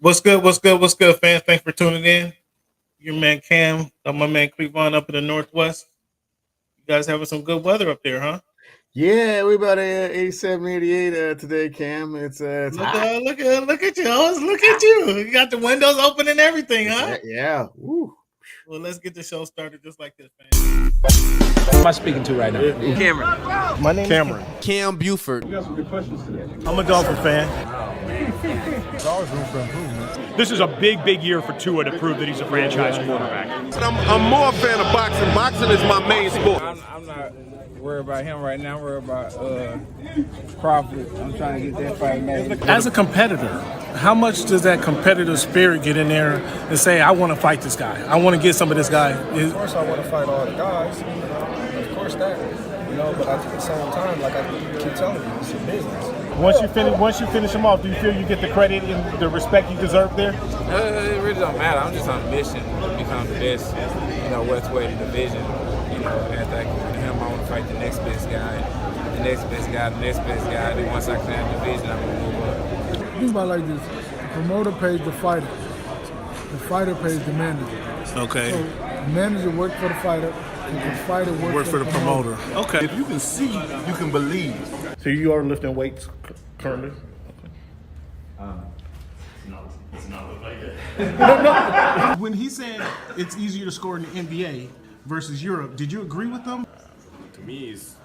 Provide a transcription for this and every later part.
What's good? What's good? What's good, fans? Thanks for tuning in. Your man Cam, my man Cleveland up in the Northwest. You guys having some good weather up there, huh? Yeah, we about 87, 88 today, Cam. It's Look hot. at look at you, host. Look at you. You got the windows open and everything, huh? Yeah. Woo. Well, let's get the show started just like this, fans. Who am I speaking to right now? Cameron. My name is Cameron. Cam Buford. I'm a Dolphin fan. There's always room for improvement. This is a big year for Tua to prove that he's a franchise quarterback. I'm more a fan of boxing. Boxing is my main sport. I'm not worried about him right now. I'm worried about Crawford. I'm trying to get that fight made. As a competitor, how much does that competitive spirit get in there and say, I want to fight this guy. I want to get some of this guy. Of course I want to fight all the guys. Of course that. But at the same time, like I keep telling you, it's a business. Once you finish him off, do you feel you get the credit and the respect you deserve there? It really don't matter. I'm just on a mission to become the best, welterweight in the division. After I get him, I want to fight the next best guy, the next best guy, the next best guy. And then once I clear the division, I'm going to move up. Think about it like this. The promoter pays the fighter. The fighter pays the manager. Okay. So the manager works for the fighter, and the fighter works for the promoter. Okay. If you can see, you can believe. So you are lifting weights currently? When he said it's easier to score in the NBA versus Europe, did you agree with them? To me, it's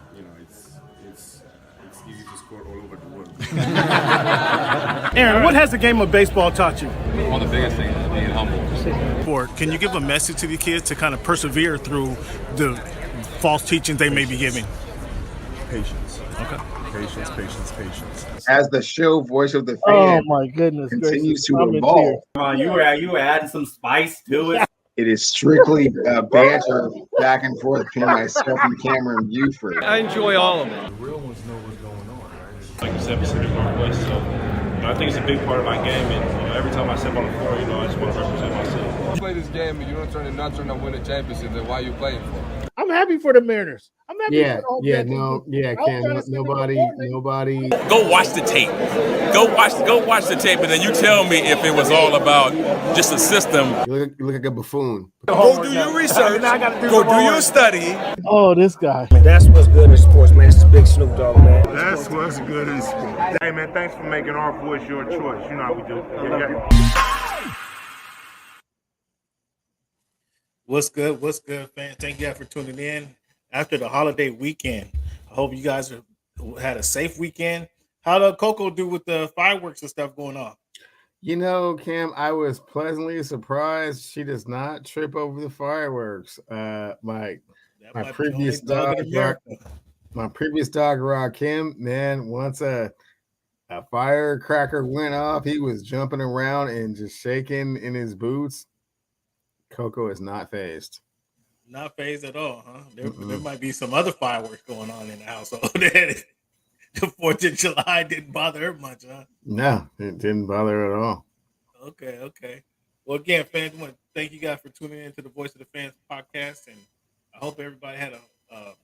easy to score all over the world. Aaron, what has the game of baseball taught you? One of the biggest things is being humble. Can you give a message to the kids to kind of persevere through the false teachings they may be giving? Patience. Okay. Patience. As the show voice of the fan, Oh my goodness! continues to I'm in evolve. tears. Come on, you were adding some spice to it. It is strictly banter back and forth between myself and Cameron Buford. I enjoy all of it. The real ones know what's going on, right? Like you said, Pacific Northwest. So, I think it's a big part of my game. And every time I step on the floor, I just want to represent myself. You play this game and you don't turn to win a championship, then why are you playing for? I'm happy for the Mariners. I'm happy Yeah, for the whole yeah, Kansas no, City. yeah, I was Cam, trying to sit in the nobody. Go watch the tape. Go watch the tape, and then you tell me if it was all about just a system. You look like a buffoon. Go do your research. Go do your study. Oh, this guy. That's what's good in sports, man. It's Big Snoop Dogg, man. That's what's good in sports. Hey, man, thanks for making our voice your choice. You know how we do. What's good, fans? Thank you guys for tuning in. After the holiday weekend, I hope you guys had a safe weekend. How did Coco do with the fireworks and stuff going on? Cam, I was pleasantly surprised she does not trip over the fireworks. My previous dog, Kim, man, once a firecracker went off, he was jumping around and just shaking in his boots. Coco is not phased. Not phased at all, huh? There might be some other fireworks going on in the household. The 4th of July didn't bother her much, huh? No, it didn't bother her at all. Okay. Well, again, fans, I want to thank you guys for tuning in to the Voice of the Fans podcast, and I hope everybody had a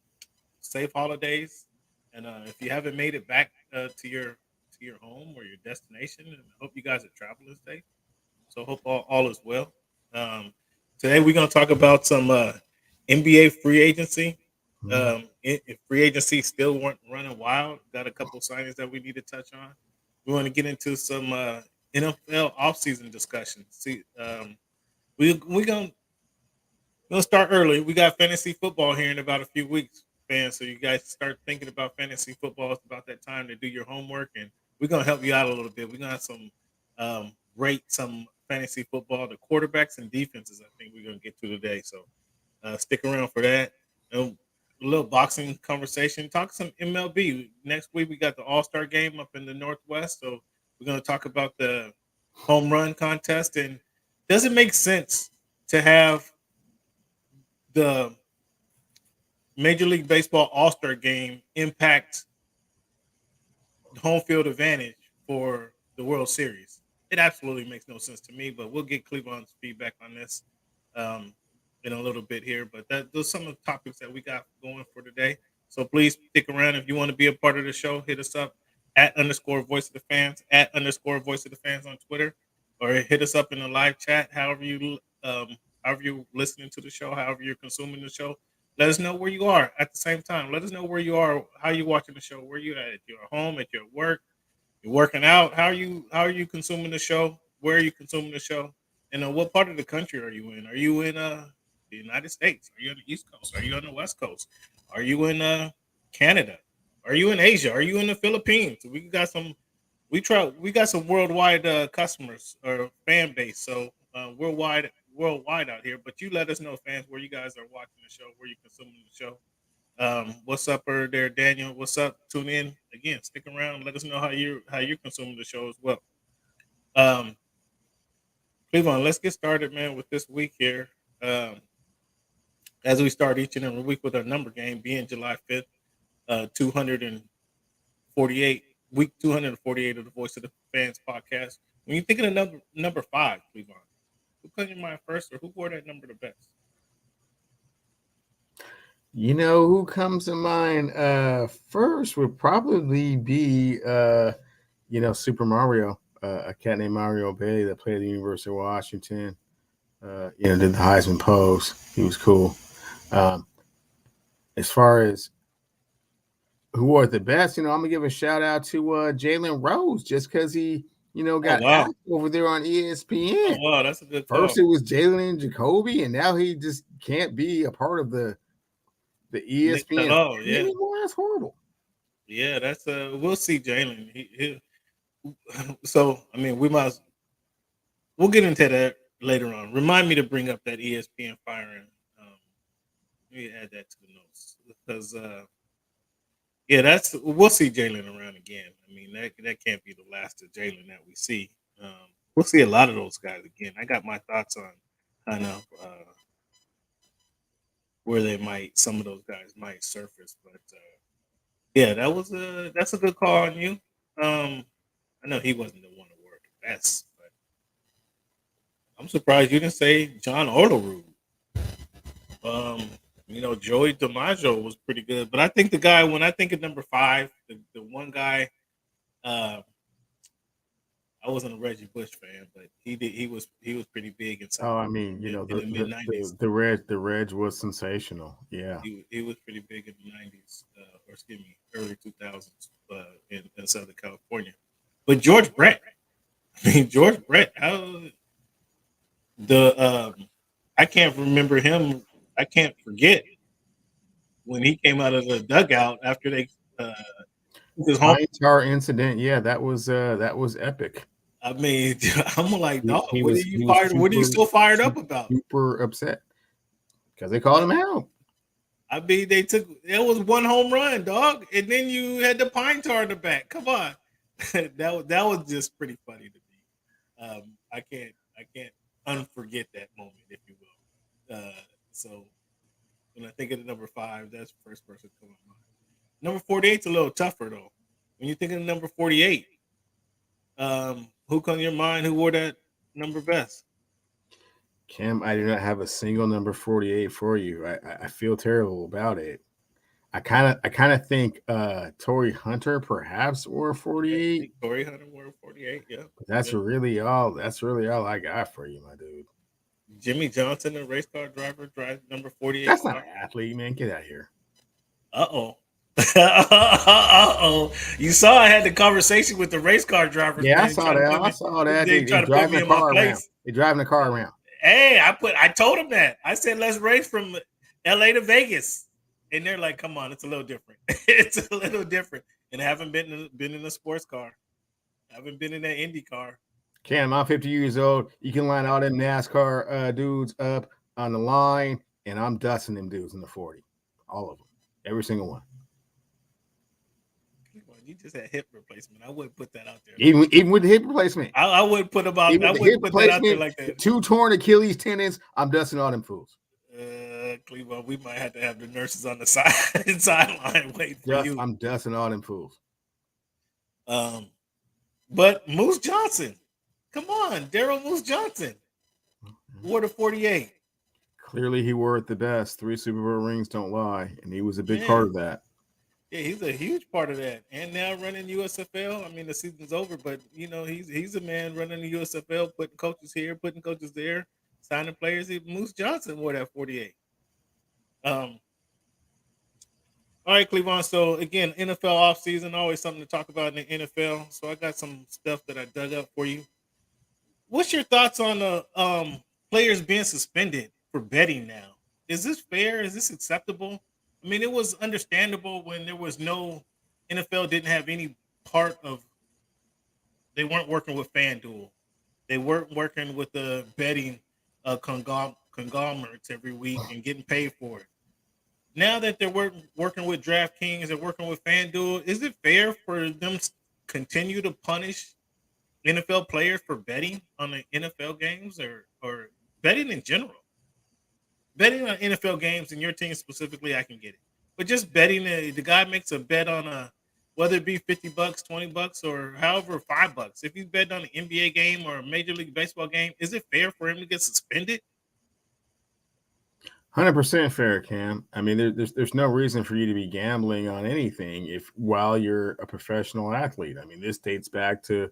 safe holidays. And if you haven't made it back to your home or your destination, I hope you guys are traveling safe. So hope all is well. Today we're going to talk about some NBA free agency. Free agency still running wild. Got a couple signings that we need to touch on. We want to get into some NFL offseason discussion. See, we're gonna start early. We got fantasy football here in about a few weeks, fans. So you guys start thinking about fantasy football. It's about that time to do your homework, and we're gonna help you out a little bit. We're gonna have some rate some fantasy football, the quarterbacks and defenses. I think we're gonna get to today. So stick around for that. And a little boxing conversation. Talk some MLB. Next week we got the All-Star game up in the Northwest. So we're going to talk about the home run contest. And does it make sense to have the Major League Baseball All-Star game impact home field advantage for the World Series? It absolutely makes no sense to me, but we'll get Cleveland's feedback on this in a little bit here. But those are some of the topics that we got going for today. So please stick around. If you want to be a part of the show, hit us up @_voice of the fans, @_voice of the fans on Twitter. or hit us up in the live chat. However you're listening to the show, however you're consuming the show. Let us know where you are at the same time. Let us know where you are, how you watching the show, where you at your home, at your work, you're working out. How are you consuming the show? Where are you consuming the show? And what part of the country are you in? Are you in the United States? Are you on the East Coast? Are you on the West Coast? Are you in Canada? Are you in Asia? Are you in the Philippines? We got some worldwide customers or fan base. So worldwide out here. But you let us know, fans, where you guys are watching the show, where you're consuming the show. What's up there, Daniel? What's up? Tune in again. Stick around. Let us know how you're consuming the show as well. Cleveland, let's get started, man, with this week here. As we start each and every week with our number game being July 5th, 248, week 248 of the Voice of the Fans podcast. When you're thinking of number 5, Cleveland, who comes in mind first, or who wore that number the best? You know who comes to mind first would probably be Super Mario, a cat named Mario Bay that played at the University of Washington. Did the Heisman pose. He was cool. As far as who wore it the best, I'm gonna give a shout out to Jalen Rose just because he got asked over there on ESPN. Oh, wow, that's a good call. First it was Jalen and Jacoby, and now he just can't be a part of the ESPN. Oh, yeah, anymore. That's horrible. Yeah, that's we'll see Jalen. So I mean, we'll get into that later on. Remind me to bring up that ESPN firing. Let me add that to the notes because we'll see Jalen around again. I mean, that can't be the last of Jalen that we see. We'll see a lot of those guys again. I got my thoughts on kind of where some of those guys might surface, but that's a good call on you. I know he wasn't the one to work the best, but I'm surprised you didn't say John Olerud. Joey DiMaggio was pretty good, but I think the guy, when I think of number 5, the one guy, I wasn't a Reggie Bush fan, but he was pretty big in the Reg was sensational. Yeah, he was pretty big in the 90s, early 2000s in Southern California. But George Brett, I can't remember him. I can't forget when he came out of the dugout after they his Pine Tar incident. Yeah, that was epic. I mean, I'm like, dog, what are you so fired up about? Super upset because they called him out. I mean, it was one home run, dog, and then you had the Pine Tar in the back. Come on, that was just pretty funny to me. I can't unforget that moment, if you will. So when I think of the number 5, that's the first person to come to mind. Number 48's a little tougher though. When you think of the number 48, who comes to your mind? Who wore that number best? Kim, I do not have a single number 48 for you. I feel terrible about it. I kind of think Torrey Hunter perhaps wore 48. Torrey Hunter wore 48. Yeah, but that's really all I got for you, my dude. Jimmy Johnson, a race car driver, drives number 48. That's not an athlete, man. Get out of here. Uh-oh. Uh-oh. You saw I had the conversation with the race car drivers. Yeah, man. I saw that. They driving the car around. They're driving the car around. Hey, I told them that. I said, let's race from LA to Vegas. And they're like, come on, it's a little different. It's a little different. And I haven't been in a sports car. I haven't been in that Indy car. Cam, I'm 50 years old. You can line all them NASCAR dudes up on the line, and I'm dusting them dudes in the 40. All of them. Every single one. You just had hip replacement. I wouldn't put that out there. Even with the hip replacement. I wouldn't put I wouldn't put that out there like that. 2 torn Achilles tendons. I'm dusting all them fools. Cleveland, we might have to have the nurses on the sideline wait for you. I'm dusting all them fools. But Moose Johnson. Come on, Daryl Moose Johnson wore the 48. Clearly, he wore it the best. 3 Super Bowl rings don't lie, and he was a big part of that. Yeah, he's a huge part of that. And now running USFL. I mean, the season's over, but he's a man running the USFL, putting coaches here, putting coaches there, signing players. Moose Johnson wore that 48. All right, Cleavon. So again, NFL offseason, always something to talk about in the NFL. So I got some stuff that I dug up for you. What's your thoughts on the players being suspended for betting now? Is this fair? Is this acceptable? I mean, it was understandable when there was no NFL didn't have any part of. They weren't working with FanDuel. They weren't working with the betting conglomerates every week and getting paid for it. Now that they're working with DraftKings and working with FanDuel, is it fair for them to continue to punish NFL players for betting on the NFL games or betting in general? Betting on NFL games and your team specifically, I can get it. But just betting, the guy makes a bet on whether it be $50, $20, or however $5. If he's betting on an NBA game or a Major League Baseball game, is it fair for him to get suspended? 100% fair, Cam. I mean, there's no reason for you to be gambling on anything while you're a professional athlete. I mean, this dates back to,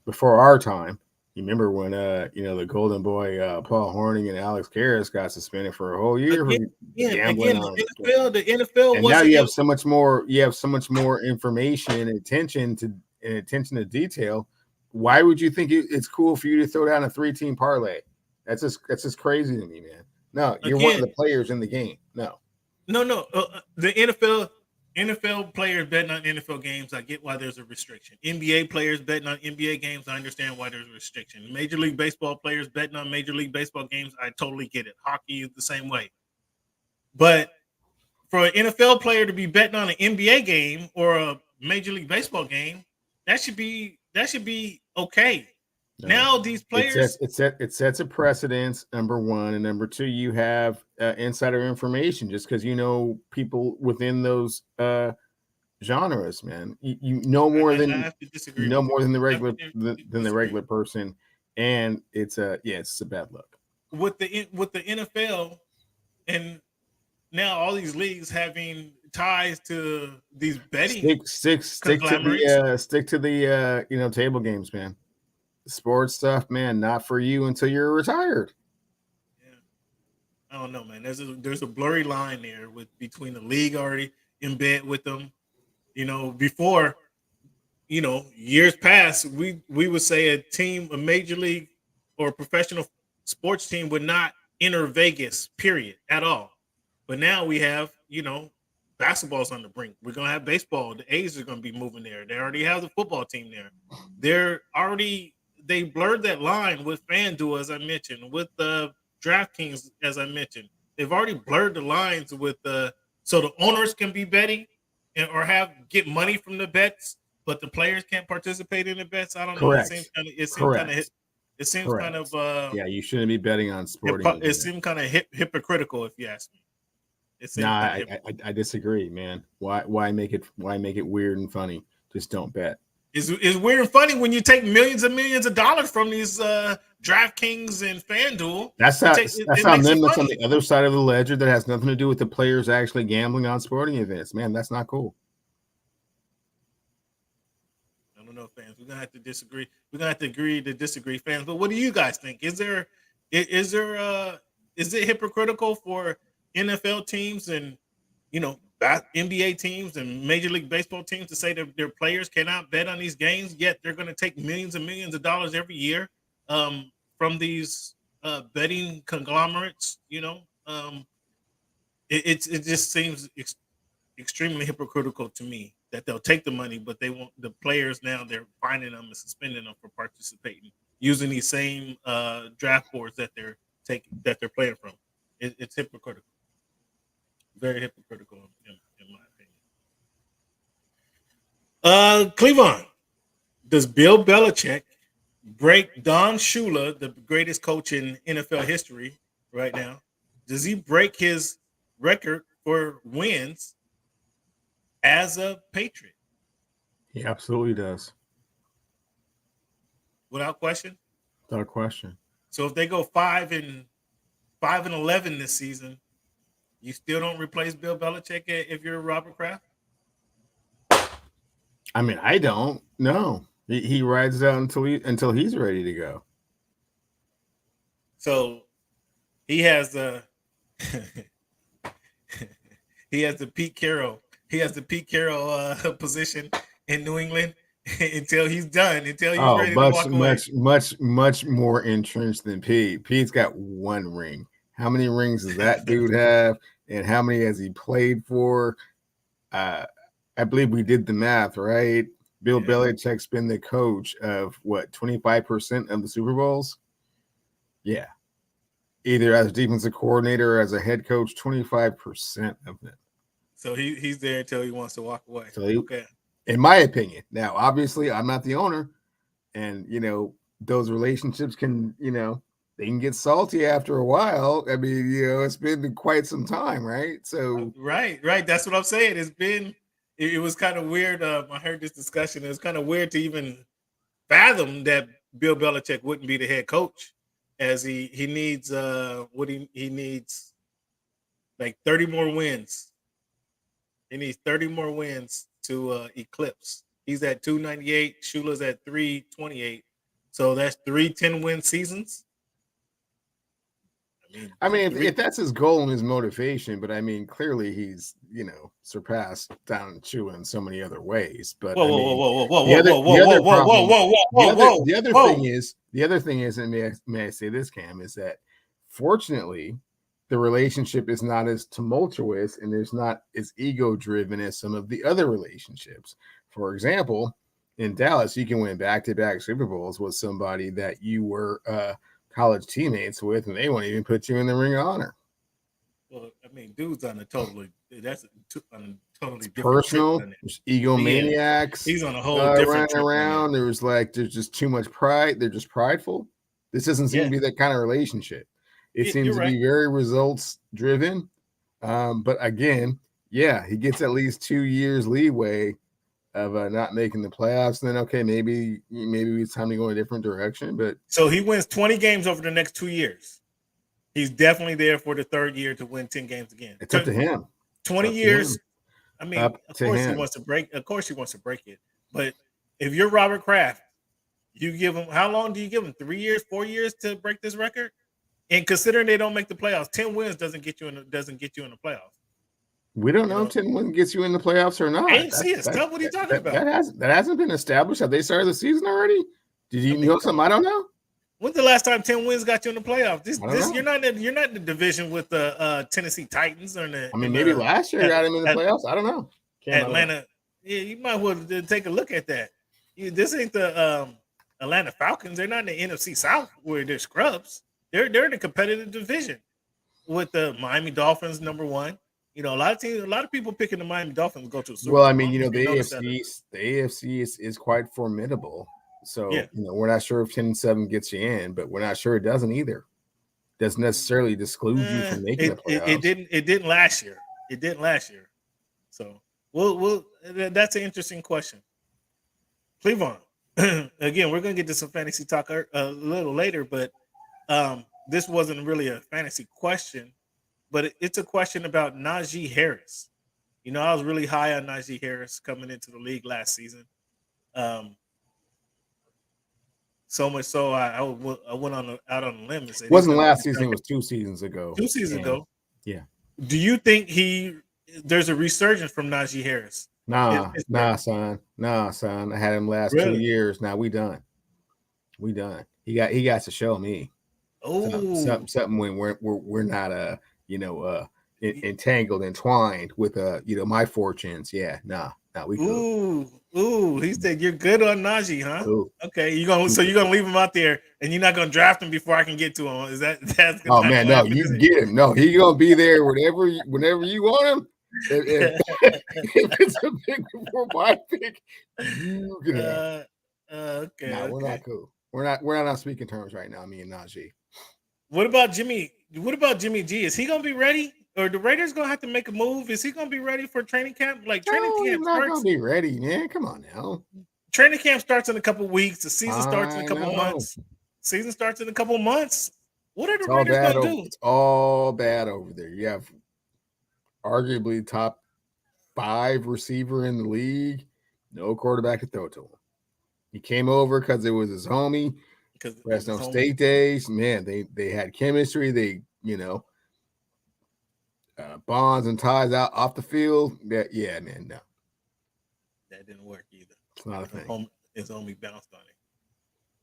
before our time. You remember when the Golden Boy Paul Hornung and Alex Karras got suspended for a whole year for gambling on the NFL, and now you have so much more. You have so much more information and attention to detail. Why would you think it's cool for you to throw down a 3-team parlay? That's just crazy to me, man. No, you're one of the players in the game. No. The NFL players betting on NFL games, I get why there's a restriction. NBA players betting on NBA games, I understand why there's a restriction. Major League Baseball players betting on Major League Baseball games, I totally get it. Hockey is the same way. But for an NFL player to be betting on an NBA game or a Major League Baseball game, that should be okay. No. Now these players, it sets a precedence. Number one, and number two, you have insider information. Just because people within those genres, man, you know more than the regular person, and it's a bad look with the NFL, and now all these leagues having ties to these betting. Stick to the table games, man. Sports stuff, man, not for you until you're retired. Yeah, I don't know, man. There's a blurry line there between the league already in bed with them. Before, years past, we would say a major league or professional sports team would not enter Vegas, period, at all. But now we have, basketball's on the brink. We're gonna have baseball. The A's are gonna be moving there. They already have the football team there. They blurred that line with FanDuel, as I mentioned, with the DraftKings, as I mentioned. They've already blurred the lines with so the owners can be betting or get money from the bets, but the players can't participate in the bets. I don't Correct. know. It seems kind of you shouldn't be betting on sporting. It seemed kind of hypocritical, if you ask me. I disagree, man. Why make it weird and funny? Just don't bet. It's weird and funny when you take millions and millions of dollars from these DraftKings and FanDuel. That's on them. That's on the other side of the ledger. That has nothing to do with the players actually gambling on sporting events. Man, that's not cool. I don't know, fans. We're gonna have to disagree. We're gonna have to agree to disagree, fans. But what do you guys think? Is it hypocritical for NFL teams and NBA teams and Major League Baseball teams to say that their players cannot bet on these games, yet they're going to take millions and millions of dollars every year from these betting conglomerates? It just seems extremely hypocritical to me that they'll take the money, but they won't. The players now they're finding them and suspending them for participating using these same draft boards that they're playing from. It's hypocritical. Very hypocritical, in my opinion. Cleavon, does Bill Belichick break Don Shula, the greatest coach in NFL history right now? Does he break his record for wins as a Patriot? He absolutely does. Without question? Without question. So if they go 5-11 this season, you still don't replace Bill Belichick if you're Robert Kraft? I mean, I don't. No, he rides it out until he's ready to go. So he has the he has the Pete Carroll. He has the Pete Carroll position in New England until he's done. Until he's ready to walk away. Much more entrenched than Pete. Pete's got one ring. How many rings does that dude have? And how many has he played for? I believe we did the math, right? Bill Belichick's been the coach of 25% of the Super Bowls? Yeah. Either as a defensive coordinator or as a head coach, 25% of them. So he's there until he wants to walk away. So okay. In my opinion. Now, obviously, I'm not the owner. And, those relationships can, they can get salty after a while. I mean, it's been quite some time, right? So right. That's what I'm saying. It was kind of weird. I heard this discussion. It was kind of weird to even fathom that Bill Belichick wouldn't be the head coach, as he needs he needs like 30 more wins. He needs 30 more wins to eclipse. He's at 298. Shula's at 328. So that's 3 10-win seasons. I mean, if that's his goal and his motivation, but I mean, clearly he's, surpassed Don Shula in so many other ways. But the other thing is, and may I say this, Cam, is that fortunately the relationship is not as tumultuous and there's not as ego driven as some of the other relationships. For example, in Dallas, you can win back-to-back Super Bowls with somebody that you were college teammates with, and they won't even put you in the Ring of Honor. Well, I mean, dude's on a totally different personal. There's egomaniacs. He's on a whole different trip around. There's just too much pride. They're just prideful. This doesn't seem to be that kind of relationship. It seems to be very results driven. But again, he gets at least 2 years leeway of not making the playoffs. And then maybe it's time to go in a different direction. But so he wins 20 games over the next 2 years. He's definitely there for the third year to win 10 games again. It's up to him. 20 years. I mean, of course he wants to break it. But if you're Robert Kraft, you give him, how long do you give him? 3 years, 4 years to break this record? And considering they don't make the playoffs, 10 wins doesn't get you in the playoffs. We don't know if 10 wins gets you in the playoffs or not. Stuff. What are you talking about? That hasn't been established. Have they started the season already? Did you know something I don't know? When's the last time 10 wins got you in the playoffs? You're not in the division with the Tennessee Titans or the. I mean, maybe last year got him in the playoffs. I don't know. Atlanta. Yeah, you might well take a look at that. This ain't the Atlanta Falcons. They're not in the NFC South where they're scrubs. They're in a competitive division with the Miami Dolphins, number one. A lot of people picking the Miami Dolphins to go to a Super Bowl. Well, I mean, the AFC is quite formidable. So, we're not sure if 10-7 gets you in, but we're not sure it doesn't either. Doesn't necessarily disclude you from making the playoffs. It didn't last year. It didn't last year. So, we'll that's an interesting question. Cleveland. Again, we're going to get to some fantasy talk a little later, but this wasn't really a fantasy question, but it's a question about Najee Harris. I was really high on Najee Harris coming into the league last season. So much so I went out on a limb and said it wasn't last season, it was 2 seasons ago. 2 seasons ago. Yeah. Do you think there's a resurgence from Najee Harris? Nah, son. I had him last 2 years. Now we done. He got to show me. Oh, something when we're not entwined with my fortunes. Yeah, we cool. Ooh, he said you're good on Najee, huh? Ooh. Okay, you're gonna leave him out there and you're not gonna draft him before I can get to him. Is that's oh man, no, you can get him. No, he's gonna be there whenever you want him. If it's a pick before my pick, you can have. Okay. No, we're not cool. We're not on speaking terms right now, me and Najee. What about Jimmy G? Is he gonna be ready? Or the Raiders gonna have to make a move? Is he gonna be ready for training camp? Like training camp he's not gonna be ready, man. Come on now. Training camp starts in a couple weeks. The season starts in a couple months. Season starts in a couple months. What are the Raiders gonna do? It's all bad over there. You have arguably top 5 receiver in the league. No quarterback to throw to him. He came over because it was his homie. Fresno State days, man, they had chemistry. They, bonds and ties out off the field. No. That didn't work either. It's not a thing. His homie bounced on it.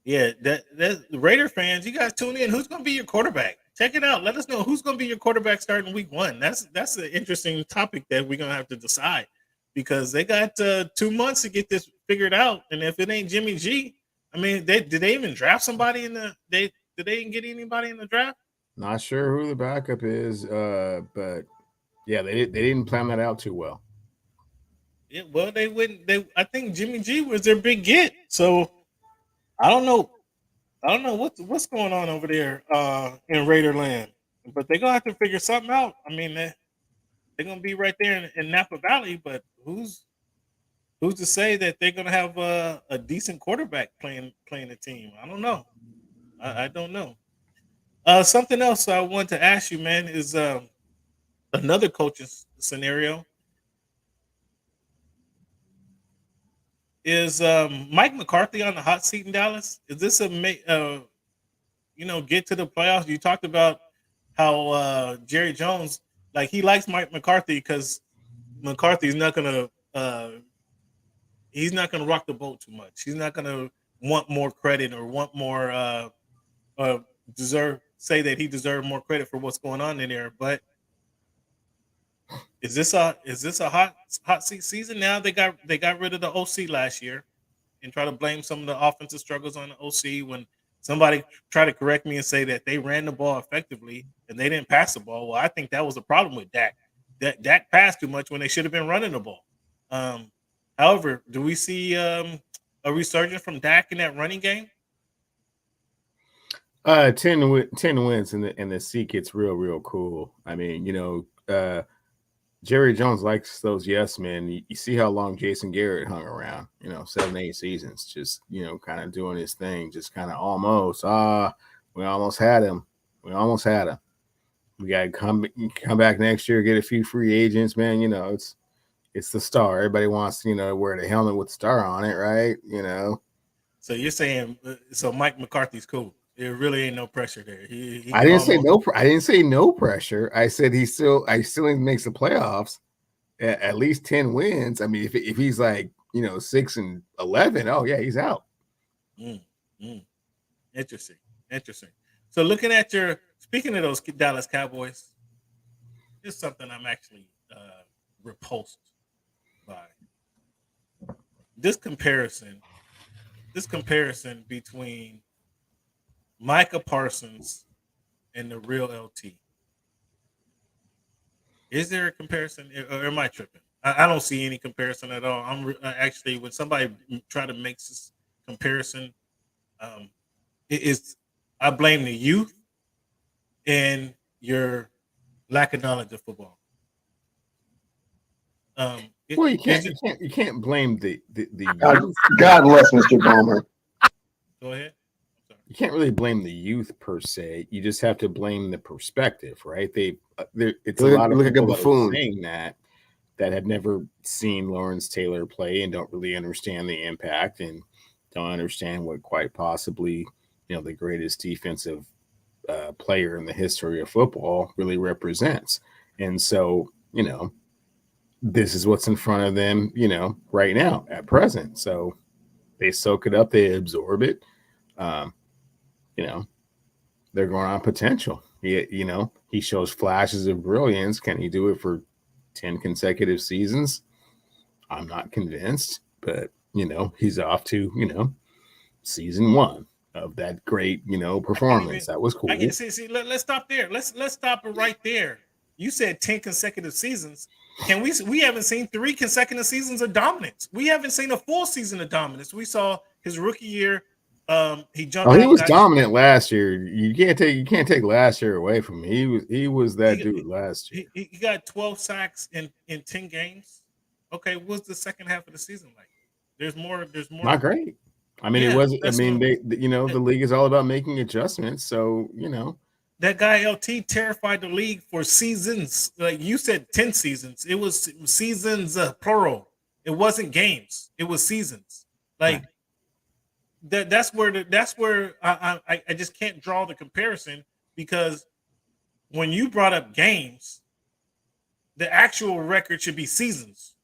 Yeah, that's Raider fans. You guys tune in. Who's going to be your quarterback? Check it out. Let us know who's going to be your quarterback starting week 1. That's an interesting topic that we're going to have to decide because they got 2 months to get this figured out. And if it ain't Jimmy G, I mean, did they even draft somebody did they even get anybody in the draft? Not sure who the backup is, but yeah, they didn't plan that out too well. Yeah, well, they wouldn't. I think Jimmy G was their big get. So I don't know what's going on over there in Raider land, but they're gonna have to figure something out. I mean, they're gonna be right there in Napa Valley, but who's to say that they're gonna have a decent quarterback playing the team? I don't know. I don't know. Something else I want to ask you, man, is another coaching scenario. Is Mike McCarthy on the hot seat in Dallas? Is this get to the playoffs? You talked about how Jerry Jones, like he likes Mike McCarthy because McCarthy's not gonna rock the boat too much. He's not gonna want more credit or want more say that he deserved more credit for what's going on in there. But is this a hot seat season? Now they got rid of the OC last year and try to blame some of the offensive struggles on the OC when somebody tried to correct me and say that they ran the ball effectively and they didn't pass the ball. Well, I think that was a problem with Dak. Dak passed too much when they should have been running the ball. However, do we see a resurgence from Dak in that running game? 10 wins and the seat gets real cool. I mean, Jerry Jones likes those yes men. You see how long Jason Garrett hung around, 7-8 seasons, just, kind of doing his thing, just kind of almost, we almost had him. We got to come back next year, get a few free agents, man. It's the star. Everybody wants, wear the helmet with the star on it, right? So you're saying, so Mike McCarthy's cool. There really ain't no pressure there. I didn't say no. I didn't say no pressure. I said I still makes the playoffs, at least 10 wins. I mean, if he's like 6-11, oh yeah, he's out. Interesting. So looking at speaking of those Dallas Cowboys, there's something I'm actually repulsed by. This comparison between Micah Parsons and the real LT. Is there a comparison, or am I tripping? I don't see any comparison at all. I'm actually, when somebody try to make this comparison, I blame the youth and your lack of knowledge of football. Well, you can't blame the God bless Mr. Palmer. Go ahead. You can't really blame the youth per se. You just have to blame the perspective, right? It's a lot of people that are saying that have never seen Lawrence Taylor play and don't really understand the impact and don't understand what quite possibly, the greatest defensive player in the history of football really represents. And so, this is what's in front of them, right now at present. So they soak it up, they absorb it. They're going on potential. He shows flashes of brilliance. Can he do it for 10 consecutive seasons? I'm not convinced, but he's off to, season 1 of that great, performance. That was cool. Let's stop there. Let's stop it right there. You said 10 consecutive seasons. We haven't seen 3 consecutive seasons of dominance. We haven't seen a full season of dominance. We saw his rookie year. He jumped. He was dominant last year. You can't take last year away from him. He was that dude last year. He got 12 sacks in 10 games. Okay, what's the second half of the season like? There's more. Not great. I mean, it wasn't. I mean, the league is all about making adjustments. So that guy LT terrified the league for seasons. Like you said, 10 seasons. It was seasons plural. It wasn't games. It was seasons. Like that's where I just can't draw the comparison, because when you brought up games, the actual record should be seasons.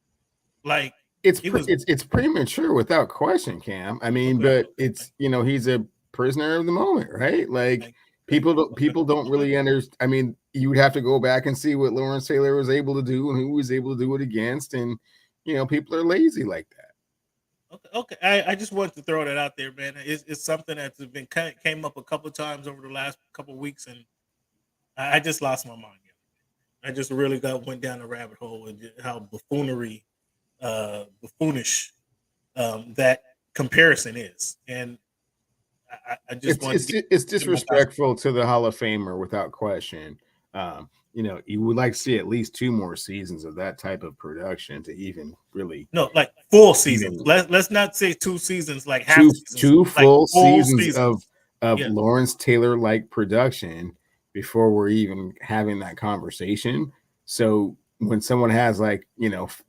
Like it's premature without question, Cam. I mean, but it's he's a prisoner of the moment, right? Like people don't really understand. I mean, you would have to go back and see what Lawrence Taylor was able to do and who was able to do it against, and people are lazy like that. Okay. I just wanted to throw that out there, man. It's something that's been came up a couple of times over the last couple of weeks, and I just lost my mind. I just really went down a rabbit hole and how buffoonish that comparison is, and I just it's disrespectful to the Hall of Famer without question. You would like to see at least 2 more seasons of that type of production to even really like full seasons. Let's not say 2 seasons, like half two full seasons seasons of Lawrence Taylor like production before we're even having that conversation. So when someone has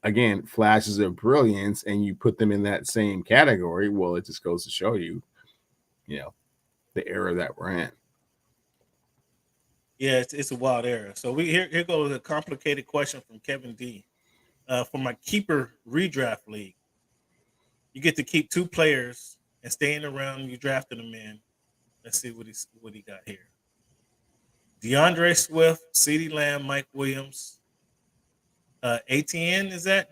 again, flashes of brilliance and you put them in that same category, well, it just goes to show you, the era that we're in. Yeah, it's a wild era. So here goes a complicated question from Kevin D. For my keeper redraft league, you get to keep 2 players and stay in the round you drafted them in. Let's see what he got here. DeAndre Swift, CeeDee Lamb, Mike Williams, ATN, is that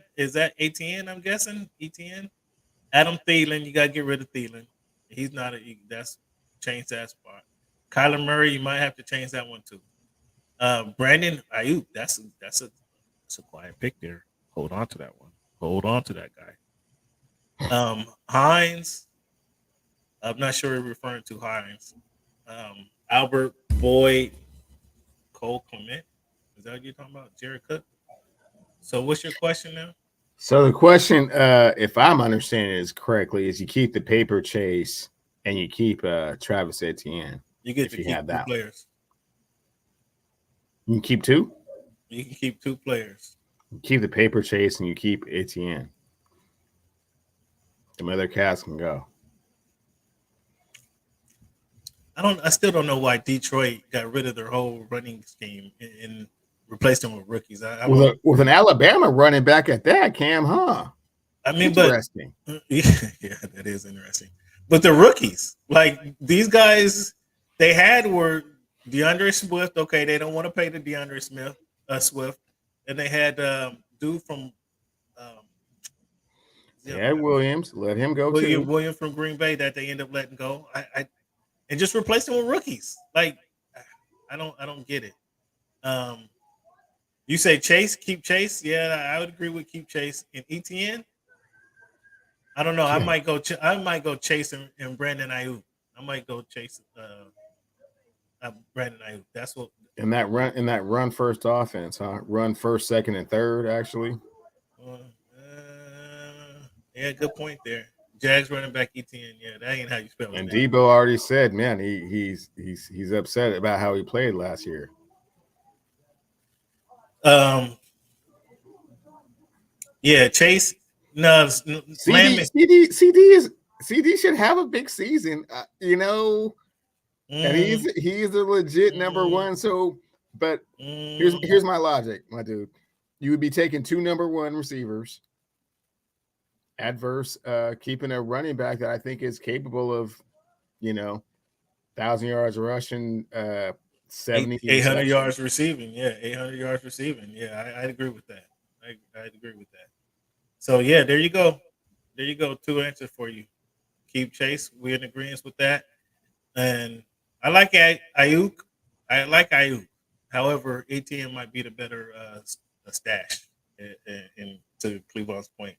ATN? I'm guessing ETN. Adam Thielen, you gotta get rid of Thielen. He's not that's change that spot. Kyler Murray, you might have to change that one too. Brandon Ayuk, that's a quiet pick there. Hold on to that one. Hold on to that guy. Hines, I'm not sure you're referring to Hines. Albert Boyd, Cole Clement. Is that what you're talking about? Jared Cook? So what's your question now? So the question, if I'm understanding this correctly, is you keep the paper chase and you keep Travis Etienne. You get to keep 2 players. You can keep 2? You can keep 2 players. You keep the paper chase and you keep Etienne. The other cats can go. I still don't know why Detroit got rid of their whole running scheme and replaced them with rookies. With an Alabama running back at that, Cam, huh? I mean, interesting. Yeah, that is interesting. But the rookies, like these guys, they had were DeAndre Swift. Okay, they don't want to pay the DeAndre Swift, and they had dude from Williams. Let him go too. Williams from Green Bay that they end up letting go. And just replace them with rookies. Like I don't get it. You say Chase, keep Chase. Yeah, I would agree with keep Chase. And ETN, I don't know. I might go Chase and Brandon Ayuk. I might go Chase Brandon Ayuk. That's what in that run first offense, huh? Run first, second, and third, actually. Yeah, good point there. Jags running back ETN. Yeah, that ain't how you spell it. And Debo already said, man, he's upset about how he played last year. Yeah, Chase. No, CD should have a big season, and he's a legit number 1. So, but here's my logic, my dude. You would be taking 2 number 1 receivers, adverse, keeping a running back that I think is capable of, 1,000 yards rushing, 800 yards receiving. Yeah, 800 yards receiving. Yeah, I'd agree with that. I'd agree with that. So, yeah, there you go. 2 answers for you. Keep Chase. We're in agreement with that. And I like Ayuk. However, ATM might be the better stash to Cleveland's point.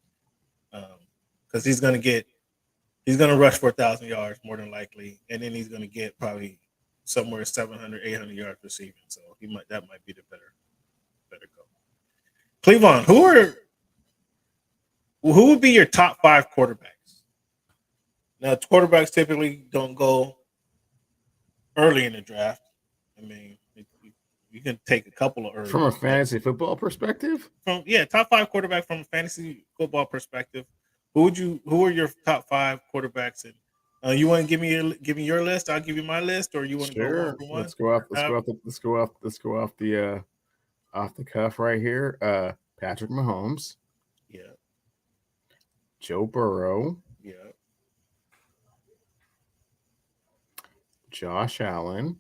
Because he's going to rush for 1,000 yards more than likely. And then he's going to get probably somewhere 700, 800 yards receiving. So that might be the better go. Cleveland, who would be your top 5 quarterbacks? Now, quarterbacks typically don't go early in the draft. I mean, You can take a couple of early. From a fantasy football perspective? Top 5 quarterback from a fantasy football perspective. Who are your top 5 quarterbacks? And you want to give me your list? I'll give you my list, or you want to go one for one? Let's go off the cuff right here. Patrick Mahomes. Yeah. Joe Burrow. Yeah. Josh Allen.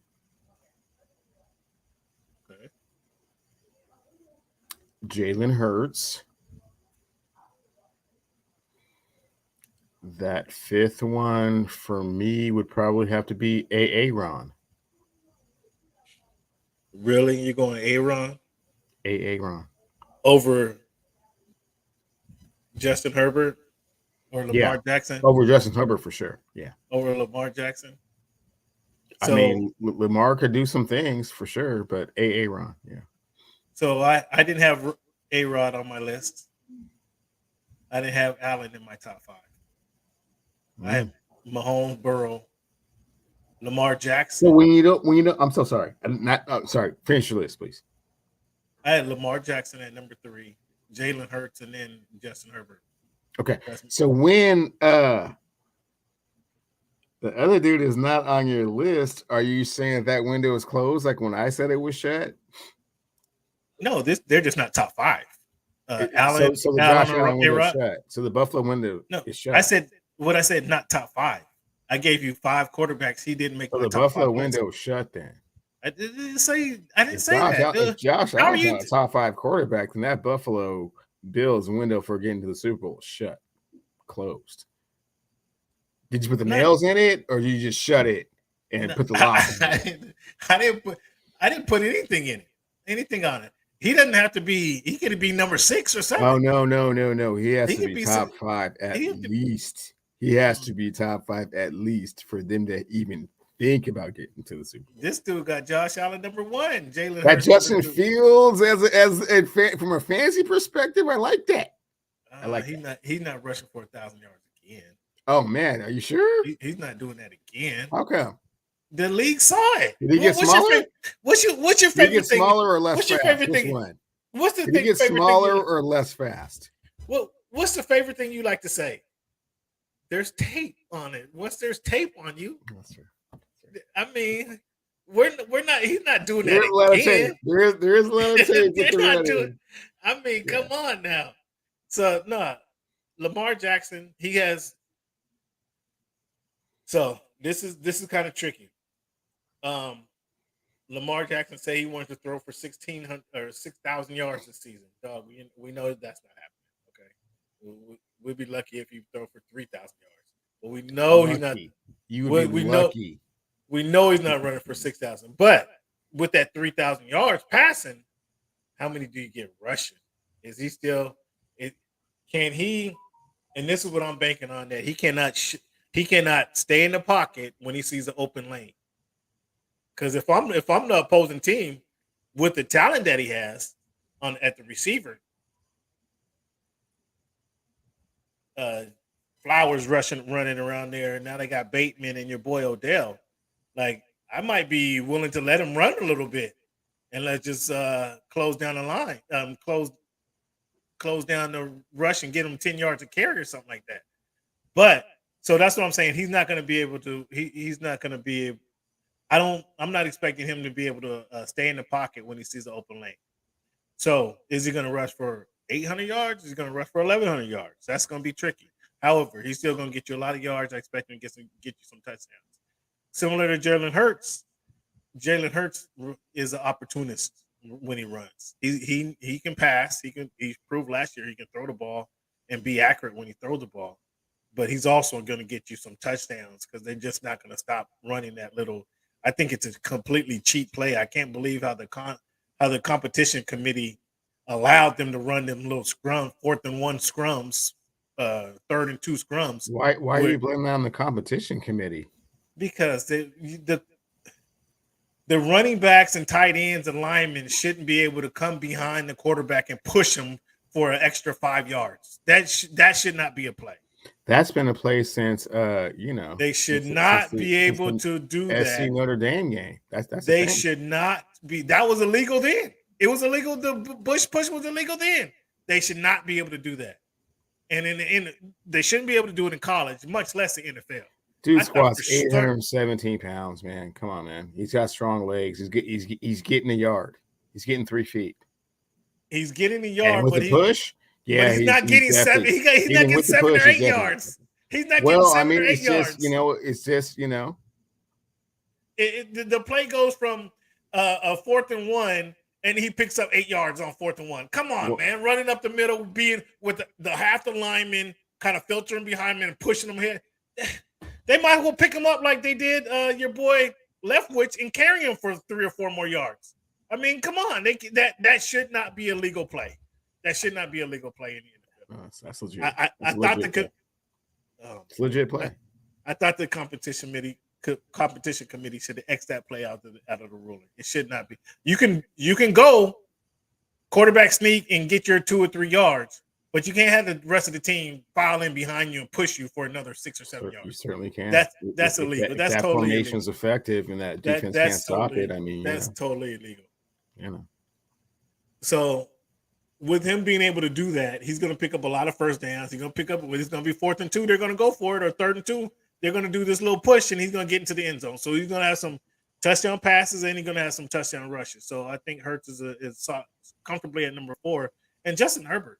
Okay. Jalen Hurts. That 5th one for me would probably have to be Aaron. Really? You're going Aaron? Aaron. Over Justin Herbert or Lamar Jackson? Over Justin Herbert for sure. Yeah. Over Lamar Jackson? I mean, Lamar could do some things for sure, but Aaron, yeah. So I didn't have A-Rod on my list. I didn't have Allen in my top 5. I had Mahomes, Burrow, Lamar Jackson. So when you don't, I'm so sorry. Sorry. Finish your list, please. I had Lamar Jackson at number 3, Jalen Hurts, and then Justin Herbert. Okay. So when the other dude is not on your list, are you saying that window is closed? Like when I said it was shut? No, they're just not top 5. Allen, so the Josh Allen window is shut. So the Buffalo window is shut. I said not top 5. I gave you 5 quarterbacks. He didn't make the Buffalo window shut then. I didn't say that. If Josh Allen's not a top 5 quarterback, then that Buffalo Bills window for getting to the Super Bowl is shut, closed. Did you put the nails in it, or did you just shut it and put the lock in it? I didn't put anything in it, anything on it. He doesn't have to be. He could be number 6 or 7. Oh no! He has to be top 5 at least. He has to be top 5 at least for them to even think about getting to the Super Bowl. This dude got Josh Allen number 1. Jalen Hurts Justin Fields from a fantasy perspective. I like that. I like. He's not rushing for 1,000 yards again. Oh man, are you sure? He's not doing that again. How come? The league saw it. Did he get smaller? What's your favorite thing? Did he get smaller or less fast? What's your favorite thing? One? What's the Did he get smaller or less fast? What's the favorite thing you like to say? There's tape on it. There's tape on you? That's true. I mean, we're not. He's not doing There's that again. There is a lot of tape. They're not doing. I mean, come on now. So no, Lamar Jackson. He has. So this is kind of tricky. Lamar Jackson say he wanted to throw for 6,000 yards this season. Dog, we know that's not happening. Okay, we'd be lucky if he throw for 3,000 yards, but we know he's not. You would be lucky. We know he's not running for 6,000. But with that 3,000 yards passing, how many do you get rushing? Is he still? Can he? And this is what I'm banking on, that he cannot. He cannot stay in the pocket when he sees an open lane. Because if I'm the opposing team with the talent that he has at the receiver, Flowers running around there, and now they got Bateman and your boy Odell. Like, I might be willing to let him run a little bit and let's just close down the line, close down the rush and get him 10 yards of carry or something like that. But so that's what I'm saying. He's not going to be able to. He's not going to be. I'm not expecting him to be able to stay in the pocket when he sees an open lane. So is he going to rush for 800 yards? Is he going to rush for 1,100 yards? That's going to be tricky. However, he's still going to get you a lot of yards. I expect him to get you some touchdowns. Similar to Jalen Hurts. Jalen Hurts is an opportunist when he runs. He can pass. He proved last year he can throw the ball and be accurate when he throws the ball. But he's also going to get you some touchdowns because they're just not going to stop running that little. I think it's a completely cheap play. I can't believe how the competition committee allowed them to run them little 4th and 1 scrums, 3rd and 2 scrums. Why are you blaming that on the competition committee? Because the running backs and tight ends and linemen shouldn't be able to come behind the quarterback and push him for an extra 5 yards. That should not be a play. That's been a play since they should not be able to do that. SC Notre Dame game. That's they should not that was illegal then. It was illegal. The Bush push was illegal then. They should not be able to do that. And they shouldn't be able to do it in college, much less the NFL. Dude squats 817 pounds, man. Come on, man. He's got strong legs. He's getting a yard. He's getting 3 feet. He's getting the yard, and with the push, yeah, he's not getting 7. He's not getting 7 or 8 yards. He's not getting 7 or 8 yards. It's just the play goes from a 4th and 1, and he picks up 8 yards on 4th and 1. Come on, man, running up the middle, being with the half the linemen kind of filtering behind him and pushing him here. They might as well pick him up like they did your boy Leftwich and carry him for 3 or 4 more yards. I mean, come on. That should not be a legal play. That should not be a legal play in the NFL. That's legit. I thought it's legit play. I thought the competition committee should have X'd that play out of the ruling. It should not be. You can go quarterback sneak and get your 2 or 3 yards, but you can't have the rest of the team file in behind you and push you for another 6 or 7 yards. You certainly can. That's illegal. That's that totally formation's illegal. Effective, and that defense can't stop it. I mean, that's totally illegal. So with him being able to do that, he's going to pick up a lot of first downs. He's going to pick up. It's going to be 4th and 2. They're going to go for it, or 3rd and 2. They're going to do this little push, and he's going to get into the end zone. So he's going to have some touchdown passes, and he's going to have some touchdown rushes. So I think Hurts is comfortably at number 4. And Justin Herbert,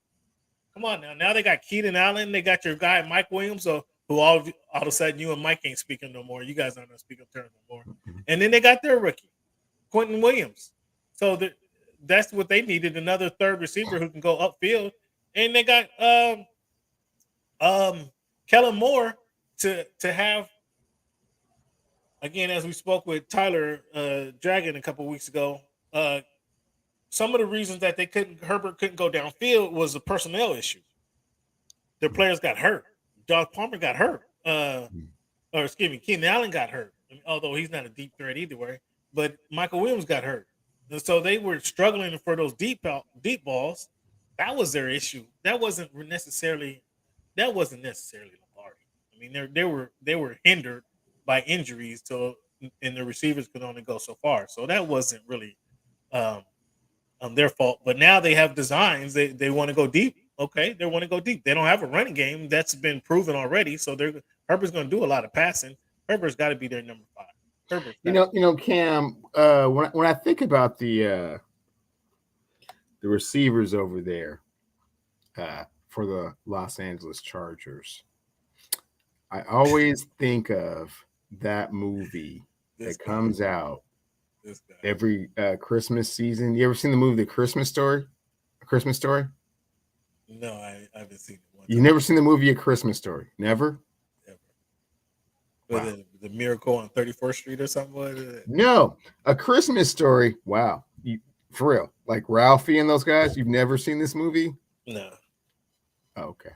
come on now. Now they got Keenan Allen. They got your guy Mike Williams, who all of a sudden you and Mike ain't speaking no more. You guys aren't going to speak up terms no more. And then they got their rookie, Quentin Williams. So that's what they needed, another 3rd receiver who can go upfield. And they got Kellen Moore to have, again, as we spoke with Tyler Dragon a couple weeks ago, some of the reasons that Herbert couldn't go downfield was a personnel issue. Their players got hurt. Josh Palmer got hurt. Keenan Allen got hurt, although he's not a deep threat either way. But Michael Williams got hurt. And so they were struggling for those deep balls. That was their issue. That wasn't necessarily Lombardi. I mean, they were hindered by injuries, and the receivers could only go so far. So that wasn't really their fault. But now they have designs. They want to go deep. Okay, they want to go deep. They don't have a running game. That's been proven already. So Herbert's going to do a lot of passing. Herbert's got to be their number 5. Cam, when I think about the receivers over there for the Los Angeles Chargers, I always think of that movie that comes out every Christmas season. You ever seen the movie The Christmas Story? A Christmas Story? No, I haven't seen it. You've never seen the movie A Christmas Story? Never? Wow. The Miracle on 34th Street or something like that? No, A Christmas Story. Wow. For real. Like Ralphie and those guys, you've never seen this movie? No. Okay.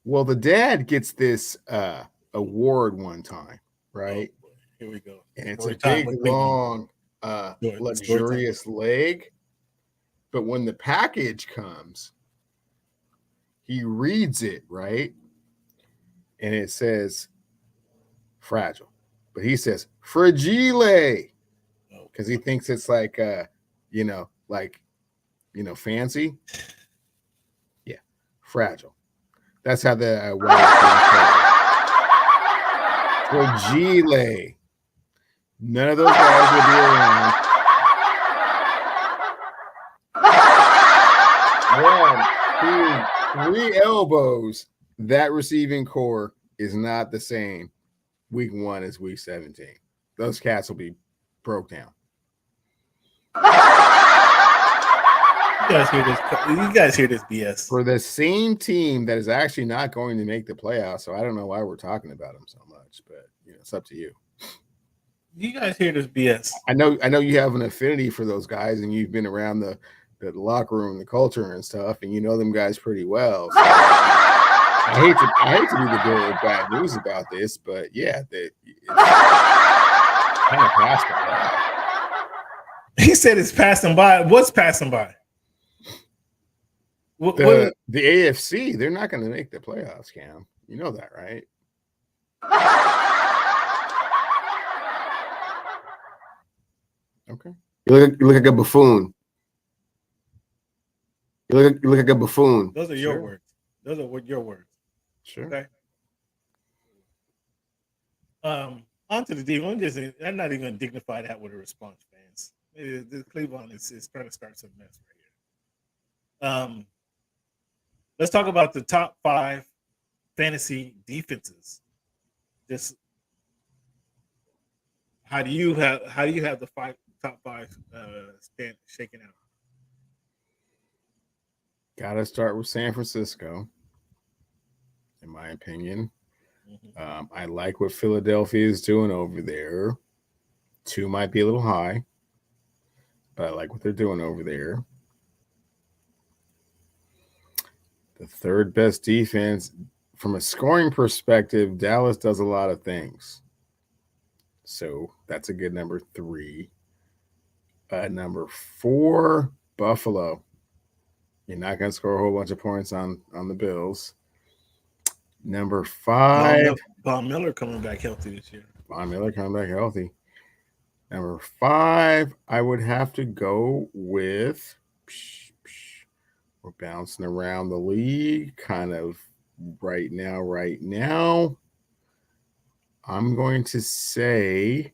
Well, the dad gets this award one time, right? Oh, here we go. And it's a big, long, luxurious leg. But when the package comes, he reads it, right? And it says fragile. But he says fragile because he thinks it's like, fancy. Yeah, fragile. That's how the fragile. None of those guys will be around. 1, 2, 3 elbows. That receiving core is not the same week 1 as week 17. Those cats will be broke down. You guys hear this BS for the same team that is actually not going to make the playoffs. So I don't know why we're talking about them so much, but it's up to you. You guys hear this BS? I know you have an affinity for those guys, and you've been around the locker room, the culture, and stuff, and you know them guys pretty well. So I hate to be the bearer of bad news about this, but yeah, it's kind of passing by. He said it's passing by. What's passing by? The AFC, they're not going to make the playoffs, Cam. You know that, right? Okay. You look like a buffoon. You look like a buffoon. Those are your words. Those are your words. Sure. Okay. On to the defense. I'm not even going to dignify that with a response, fans. The Cleveland is trying to start some mess right here. Let's talk about the top 5 fantasy defenses. Just how do you have the top 5 shaking out? Gotta start with San Francisco, in my opinion. I like what Philadelphia is doing over there. 2 might be a little high, but I like what they're doing over there. The 3rd best defense, from a scoring perspective, Dallas does a lot of things. So that's a good number 3. Number 4, Buffalo. You're not going to score a whole bunch of points on the Bills. Number 5. Von Miller coming back healthy this year. Von Miller coming back healthy. Number 5, I would have to go with. We're bouncing around the league kind of right now. I'm going to say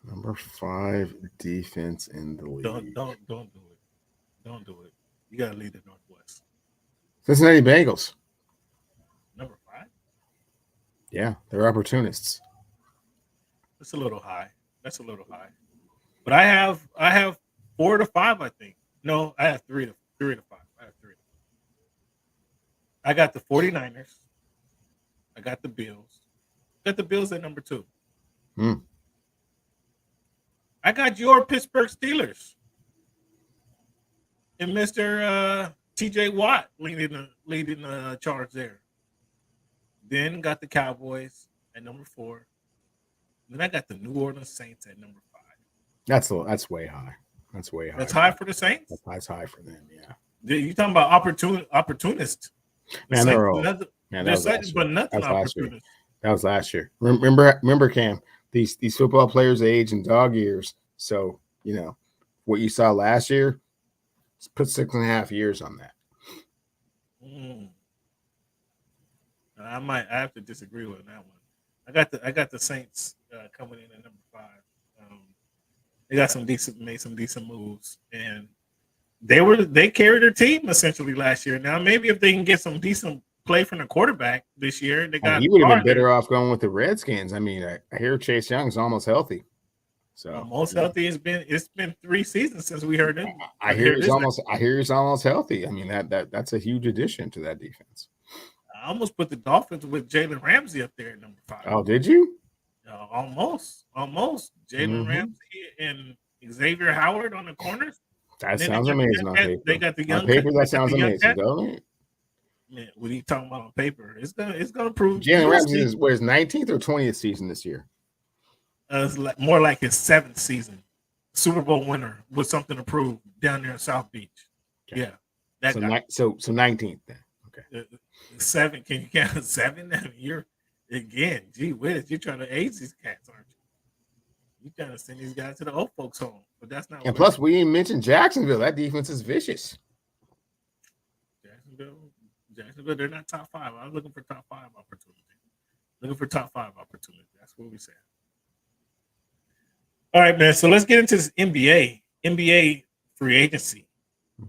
number 5 defense in the league. Don't do it. Don't do it. You gotta lead the Northwest. Cincinnati Bengals. Number 5. Yeah, they're opportunists. That's a little high. But I have 4 to 5. I think. No, I have 3 to 5. I got the 49ers. I got the Bills. Got the Bills at number 2. I got your Pittsburgh Steelers. And Mr. T.J. Watt leading the charge there. Then got the Cowboys at number 4. Then I got the New Orleans Saints at number 5. That's way high. That's way high. That's high for the Saints? That's high for them, yeah. You talking about opportunist. Man, they're old. That was last year. Remember, Cam, these football players age in dog years. So, what you saw last year, put 6.5 years on that. I have to disagree with that one. I got the Saints coming in at number 5. They got made some decent moves, and they carried their team essentially last year. Now maybe if they can get some decent play from the quarterback this year, he would have been better off going with the Redskins. I mean, I hear Chase Young's almost healthy. So almost healthy. It's been 3 seasons since we heard him. I hear he's almost healthy. I mean that's a huge addition to that defense. I almost put the Dolphins with Jalen Ramsey up there at number 5. Oh, did you? Almost. Jalen Ramsey and Xavier Howard on the corners. That sounds amazing on paper. They got the young on paper. That sounds amazing, don't it? Man, what are you talking about on paper? It's gonna prove. Jalen Ramsey is his 19th or 20th season this year. It's more like his 7th season. Super Bowl winner with something to prove down there in South Beach. Okay. Yeah, that guy. So 19th then. Okay. 7. Can you count 7? I mean, you're again, gee whiz, you're trying to age these cats, aren't you? You're trying to send these guys to the old folks' home, but that's not. And plus, we didn't mention Jacksonville. That defense is vicious. Jacksonville, they're not top 5. I'm looking for top 5 opportunity. That's what we said. All right, man. So let's get into this NBA. NBA free agency.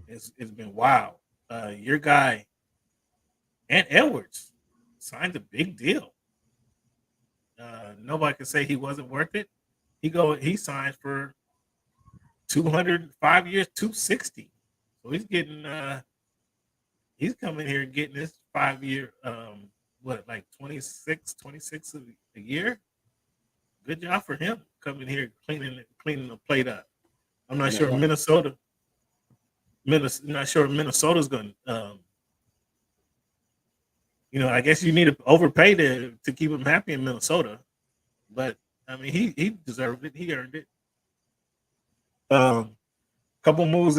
It's been wild. Your guy, Ant Edwards, signed a big deal. Nobody can say he wasn't worth it. He signed for 205 years, 260. So he's getting he's coming here getting this 5-year like 26 a year. Good job for him coming here cleaning the plate up. I'm not sure Minnesota's going to I guess you need to overpay to keep him happy in Minnesota. But I mean, he deserved it. He earned it. Couple moves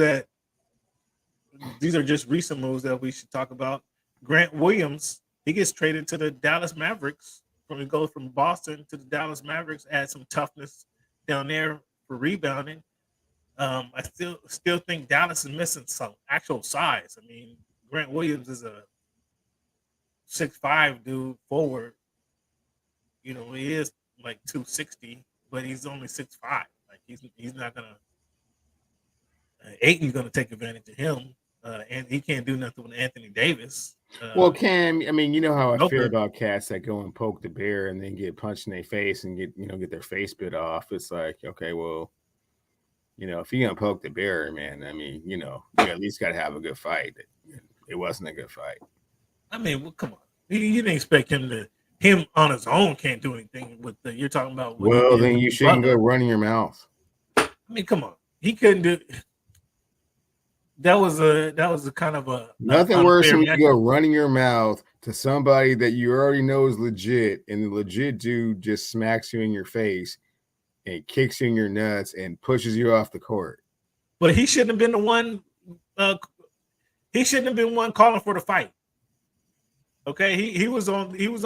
these are just recent moves that we should talk about. Grant Williams, he gets traded to the Dallas Mavericks he goes from Boston to the Dallas Mavericks, add some toughness down there for rebounding. I still think Dallas is missing some actual size. I mean, Grant Williams is a 6'5" dude forward. You know, he is like 260, but he's only 6'5". Like he's not gonna. Aiton's gonna take advantage of him, and he can't do nothing with Anthony Davis. Well, Cam, I mean, you know how I Nope. feel about cats that go and poke the bear and then get punched in their face and get their face bit off. It's like, okay, well, you know, if you're gonna poke the bear, man, I mean, you know, you at least gotta have a good fight. It wasn't a good fight. I mean, well, come on, you didn't expect him on his own can't do anything with the. You're talking about. Well, then you shouldn't go running your mouth. I mean, come on, he couldn't do. That was a kind of a nothing worse than you go running your mouth to somebody that you already know is legit, and the legit dude just smacks you in your face and kicks you in your nuts and pushes you off the court. But he shouldn't have been the one. He shouldn't have been one calling for the fight. Okay, he was the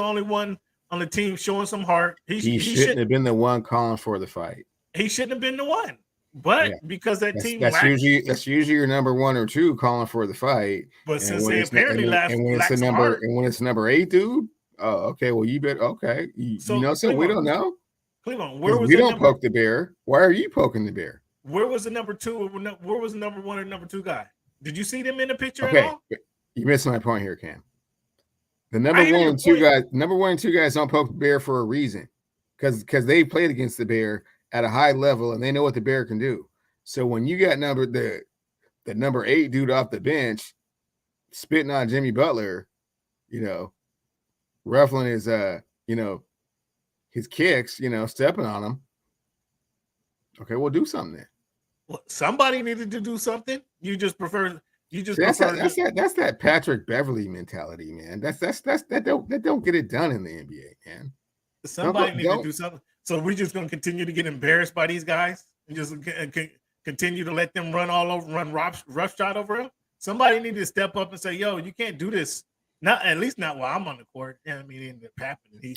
only one on the team showing some heart. He shouldn't have been the one calling for the fight. He shouldn't have been the one. But because that's usually your number 1 or 2 calling for the fight. But since they apparently lacks heart. And when it's number 8 dude, oh, okay, well you bet. Okay, you know something we don't know. Cleveland, where was we don't poke the bear? Why are you poking the bear? Where was the number 2? Where was the number 1 or number 2 guy? Did you see them in the picture at all? You missed my point here, Cam. The number 1 and 2 guys don't poke the bear for a reason, because they played against the bear at a high level and they know what the bear can do. So when you got the number 8 dude off the bench spitting on Jimmy Butler, you know, ruffling his his kicks, you know, stepping on him. Okay, we'll do something then. Well, somebody needed to do something. That's that Patrick Beverly mentality, man. That don't get it done in the NBA, man. Somebody needed to do something. So we're just going to continue to get embarrassed by these guys and just continue to let them run roughshod over him. Somebody needed to step up and say, "Yo, you can't do this. At least not while I'm on the court." I mean, it ended up happening.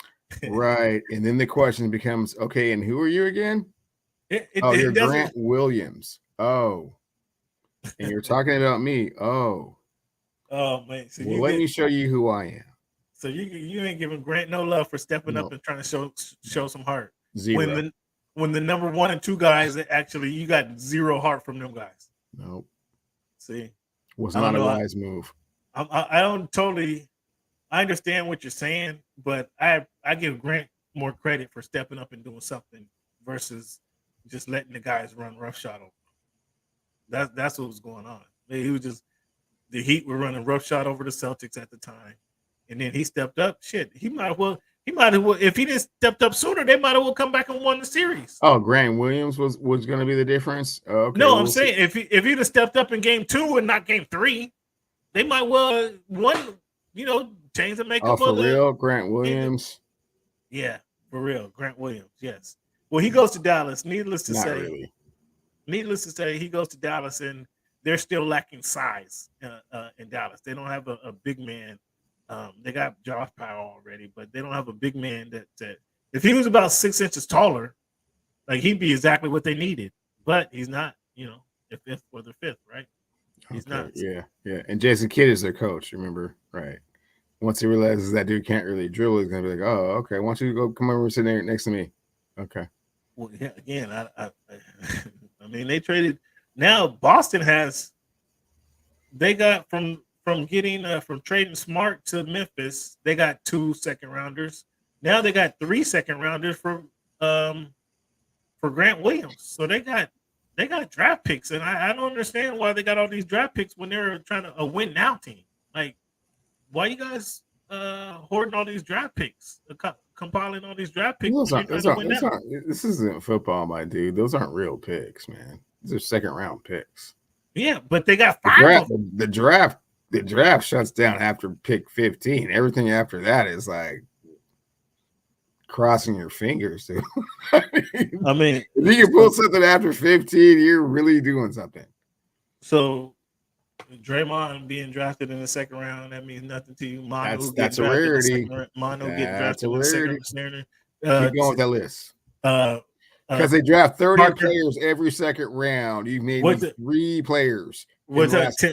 Right, and then the question becomes, okay, and who are you again? You're Grant Williams. Oh, and you're talking about me. Oh man. So let me show you who I am. So you ain't giving Grant no love for stepping up and trying to show some heart. Zero. When the number 1 and 2 guys, actually you got zero heart from them guys. Nope. See, was not a wise move. I understand what you're saying, but I give Grant more credit for stepping up and doing something versus just letting the guys run roughshod over. That's what was going on. He was just the Heat were running roughshod over the Celtics at the time. And then he stepped up. Shit, he might have well. If he didn't stepped up sooner, they might have well come back and won the series. Oh, Grant Williams was going to be the difference. Okay, no, I'm saying if he'd have stepped up in game 2 and not game 3, they might well change the makeup. Oh, for real, Grant Williams. Yeah, for real, Grant Williams. Yes. Well, he goes to Dallas. Needless to say, he goes to Dallas, and they're still lacking size in Dallas. They don't have a big man. They got Josh Powell already, but they don't have a big man that if he was about 6 inches taller, like he'd be exactly what they needed. But he's not, the 5th or the 5th, right? He's not. Yeah. And Jason Kidd is their coach, remember? Right. Once he realizes that dude can't really dribble, he's gonna be like, "Oh, okay. Why don't you go come over and sit there next to me?" Okay. Well, yeah. Again, I mean, they traded. Now Boston they got from trading Smart to Memphis, they got 2 second-rounders. Now they got 3 second-rounders for Grant Williams. So they got draft picks, and I don't understand why they got all these draft picks when they're trying to win now team. Like, why you guys hoarding all these draft picks, compiling all these draft picks? This isn't football, my dude. Those aren't real picks, man. These are second-round picks. Yeah, but they got 5 of them. The draft shuts down after pick 15. Everything after that is like crossing your fingers, dude. I mean, if you can pull something after 15, you're really doing something. So Draymond being drafted in the second round, that means nothing to you. That's a rarity. Mono getting That's a drafted in the rarity. second Keep going with that list. Because they draft 30 Parker, players every second round. You've made three players in what's the last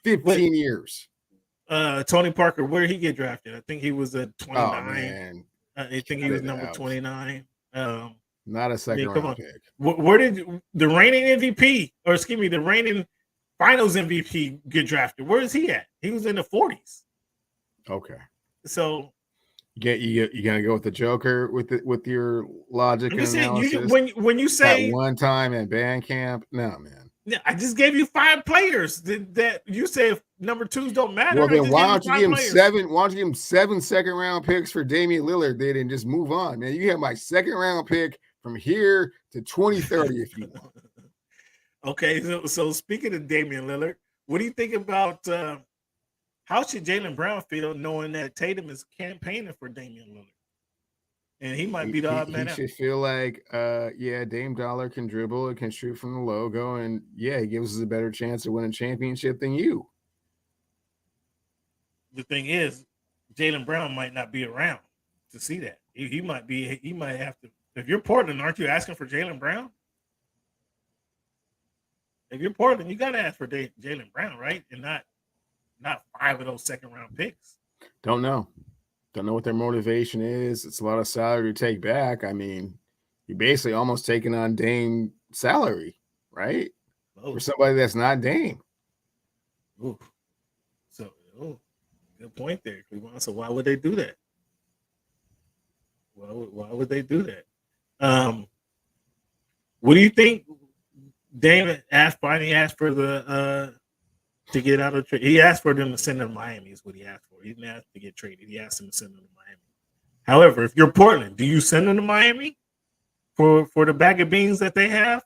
15 years. Tony Parker, where did he get drafted? I think he was a 29. Oh, man. I think he was number 29. Not a second round pick. Where did the reigning MVP, or excuse me, the reigning Finals MVP get drafted? Where is he at? He was in the 40s. Okay. So you gonna go with the Joker with your logic and analysis? When you say that one time at band camp, no, man. Yeah, I just gave you 5 players that you say number 2s don't matter. Well, then why don't you give him 7? Why don't you give him 7 second round picks for Damian Lillard? Then and just move on, man. You have my second round pick from here to 2030 if you want. Okay, so speaking of Damian Lillard, what do you think about how should Jaylen Brown feel knowing that Tatum is campaigning for Damian Lillard? And he might be the odd man out. He should feel like, Dame Dollar can dribble, it can shoot from the logo, and he gives us a better chance to win a championship than you. The thing is, Jaylen Brown might not be around to see that. He might have to. If you're Portland, aren't you asking for Jaylen Brown? If you're Portland, you got to ask for Jaylen Brown, right? And not 5 of those second round picks. Don't know what their motivation is. It's a lot of salary to take back. I mean, you're basically almost taking on Dame salary, right? For somebody that's not Dame. Ooh. So, good point there. So why would they do that? Why would they do that? What do you think? Dame finally asked for the to get out of trade. He asked for them to send him to Miami. Is what he asked for. He didn't ask to get traded. He asked them to send him to Miami. However, if you're Portland, do you send them to Miami for the bag of beans that they have,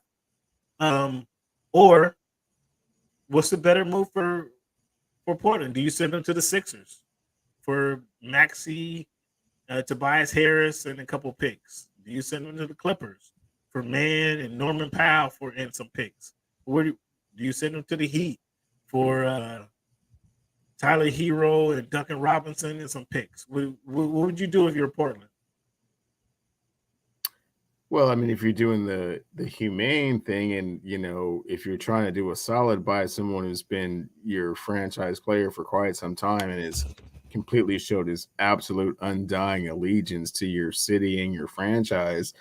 or what's the better move for Portland? Do you send them to the Sixers for Maxey, Tobias Harris, and a couple picks? Do you send them to the Clippers for Mann and Norman Powell and some picks? Where do you send them to the Heat for Tyler Hero and Duncan Robinson and some picks? What would you do if you're Portland? Well, I mean, if you're doing the humane thing, and if you're trying to do a solid by someone who's been your franchise player for quite some time and has completely showed his absolute undying allegiance to your city and your franchise,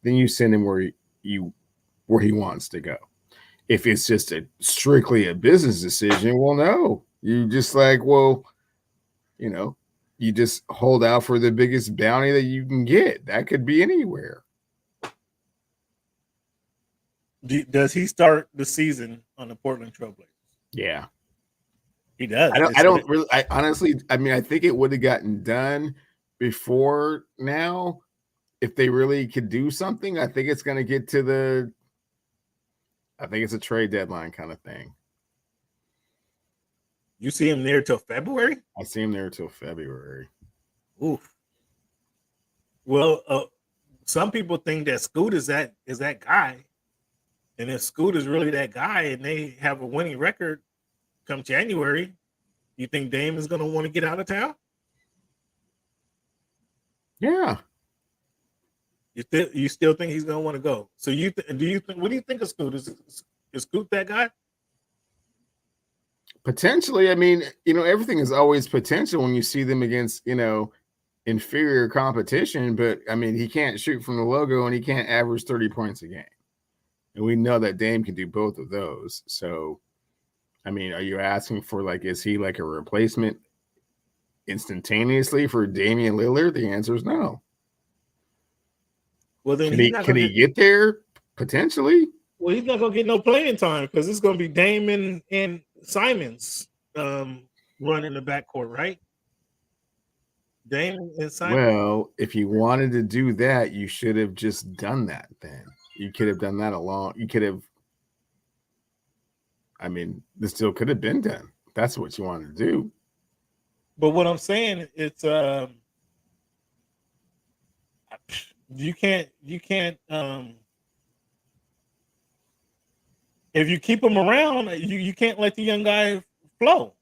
then you send him where he wants to go. If it's just strictly a business decision, well, no. You just you just hold out for the biggest bounty that you can get. That could be anywhere. Does he start the season on the Portland Trailblazers? Yeah. He does. I think it would have gotten done before now. If they really could do something, I think it's going to get to I think it's a trade deadline kind of thing. You see him there till February? I see him there till February. Oof. Well, some people think that Scoot is that guy. And if Scoot is really that guy and they have a winning record come January, you think Dame is going to want to get out of town? Yeah. You still think he's going to want to go? So what do you think of Scoot? Is Scoot that guy? Potentially. I mean, everything is always potential when you see them against, inferior competition. But, I mean, he can't shoot from the logo and he can't average 30 points a game. And we know that Dame can do both of those. So, I mean, are you asking for, is he like a replacement instantaneously for Damian Lillard? The answer is no. Well, then can he get there? Potentially. Well, he's not going to get no playing time because it's going to be Dame and Simons running the backcourt, right? Dame and Simons. Well, if you wanted to do that, you should have just done that then. You could have done that this still could have been done. That's what you wanted to do. But what I'm saying, it's you can't if you keep him around, you can't let the young guy flow.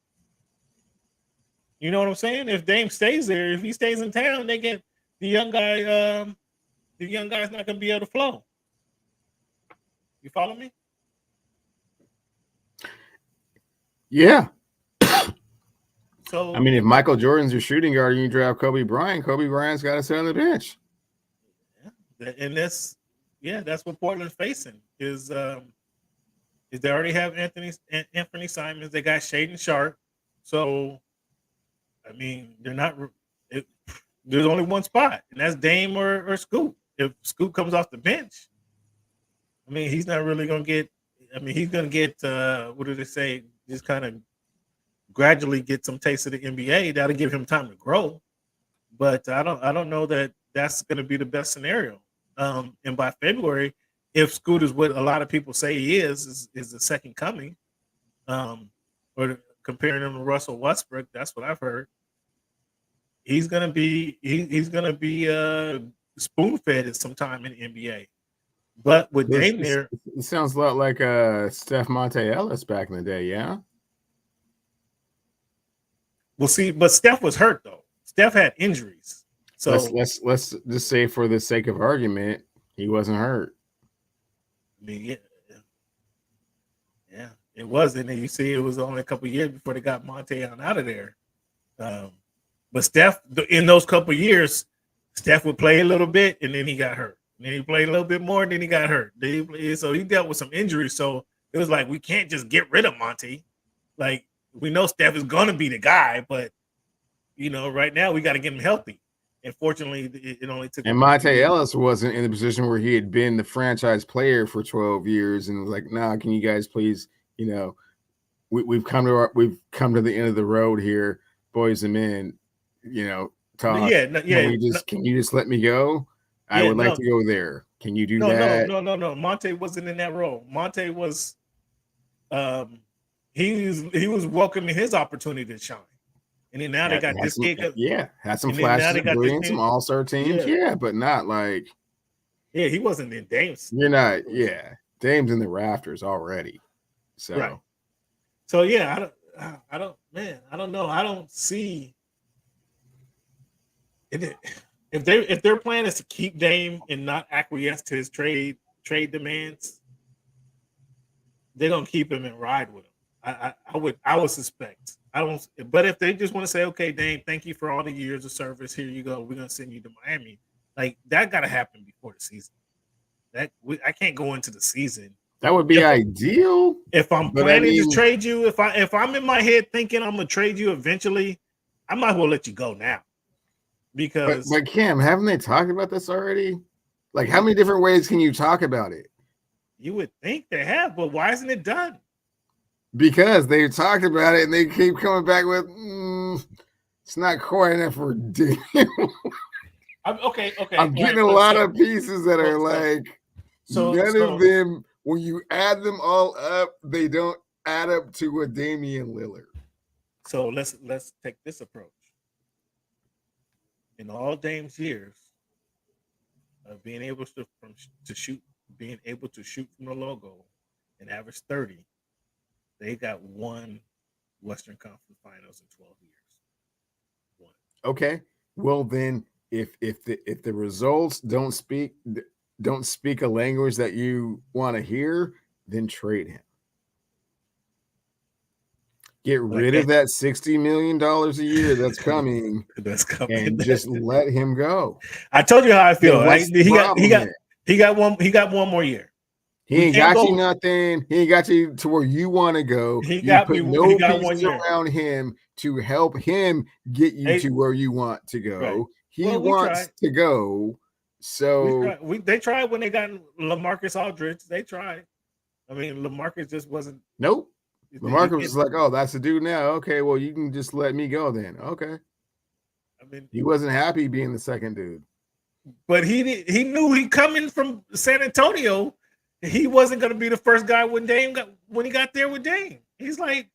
You know what I'm saying? If Dame stays there, if he stays in town, they get the young guy. The young guy's not going to be able to flow. You follow me? Yeah. So I mean, if Michael Jordan's your shooting guard and you draft Kobe Bryant's got to sit on the bench. And that's what Portland's facing is they already have Anthony Simons. They got Shaedon Sharp. So, I mean, they're not. There's only one spot, and that's Dame or Scoot. If Scoot comes off the bench, I mean, he's not really going to get. I mean, he's going to get. What do they say? Just kind of gradually get some taste of the NBA. That'll give him time to grow. But I don't know that that's going to be the best scenario. And by February, if Scoot is what a lot of people say he is the second coming, or comparing him to Russell Westbrook, that's what I've heard. He's gonna be spoon fed at some time in the NBA. But with Dame there, it sounds a lot like Steph Monte Ellis back in the day. Yeah. We'll see. But Steph was hurt though. Steph had injuries. So let's just say, for the sake of argument, he wasn't hurt. I mean, yeah, it wasn't. And you see, it was only a couple of years before they got Monte out of there. But Steph, in those couple of years, Steph would play a little bit, and then he got hurt. And then he played a little bit more, and then he got hurt. So he dealt with some injuries. So it was like, we can't just get rid of Monte. Like, we know Steph is going to be the guy, but, right now we got to get him healthy. And fortunately, it only took. And Monte Ellis wasn't in the position where he had been the franchise player for 12 years, and was like, "Nah, can you guys please, we've come to the end of the road here, boys and men, talk. Can you just let me go? I would like to go there. Can you do that?" No. Monte wasn't in that role. Monte was, he was welcoming his opportunity to shine. And then now they got this kid. Had some flashes of brilliance, some all-star teams. Yeah, but not like. Yeah, he wasn't in Dame's. You're not. Yeah, Dame's in the rafters already. So. Right. So yeah, I don't know. I don't see. If their plan is to keep Dame and not acquiesce to his trade demands, they're gonna keep him and ride with him. I would suspect. But if they just want to say, okay, Dame, thank you for all the years of service. Here you go. We're gonna send you to Miami. Like, that got to happen before the season. I can't go into the season. That would be ideal. If I'm planning to trade you, if I'm in my head thinking I'm gonna trade you eventually, I might as well let you go now. Because but Cam, haven't they talked about this already? Like, how many different ways can you talk about it? You would think they have, but why isn't it done? Because they talked about it and they keep coming back with it's not quite enough for Dame. Okay. I'm getting a lot of pieces that are like none of them. When you add them all up, they don't add up to a Damian Lillard. So let's take this approach. In all Dame's years of being able to shoot from the logo and average 30. They got one Western Conference Finals in 12 years. One. Okay. Well, then, if the results don't speak a language that you want to hear, then trade him. Get rid of that $60 million a year that's coming. And just let him go. I told you how I feel. He got one more year. He ain't got you nothing. He ain't got you to where you want to go. He got no pieces around him to help him get you to where you want to go. Right. He wants to go. So they tried when they got LaMarcus Aldridge. They tried. I mean, LaMarcus just wasn't. Nope. LaMarcus was like, "Oh, that's the dude now. Okay, well, you can just let me go then." Okay. I mean, he wasn't happy being the second dude. But he knew he coming from San Antonio. He wasn't going to be the first guy when he got there with Dame. He's like,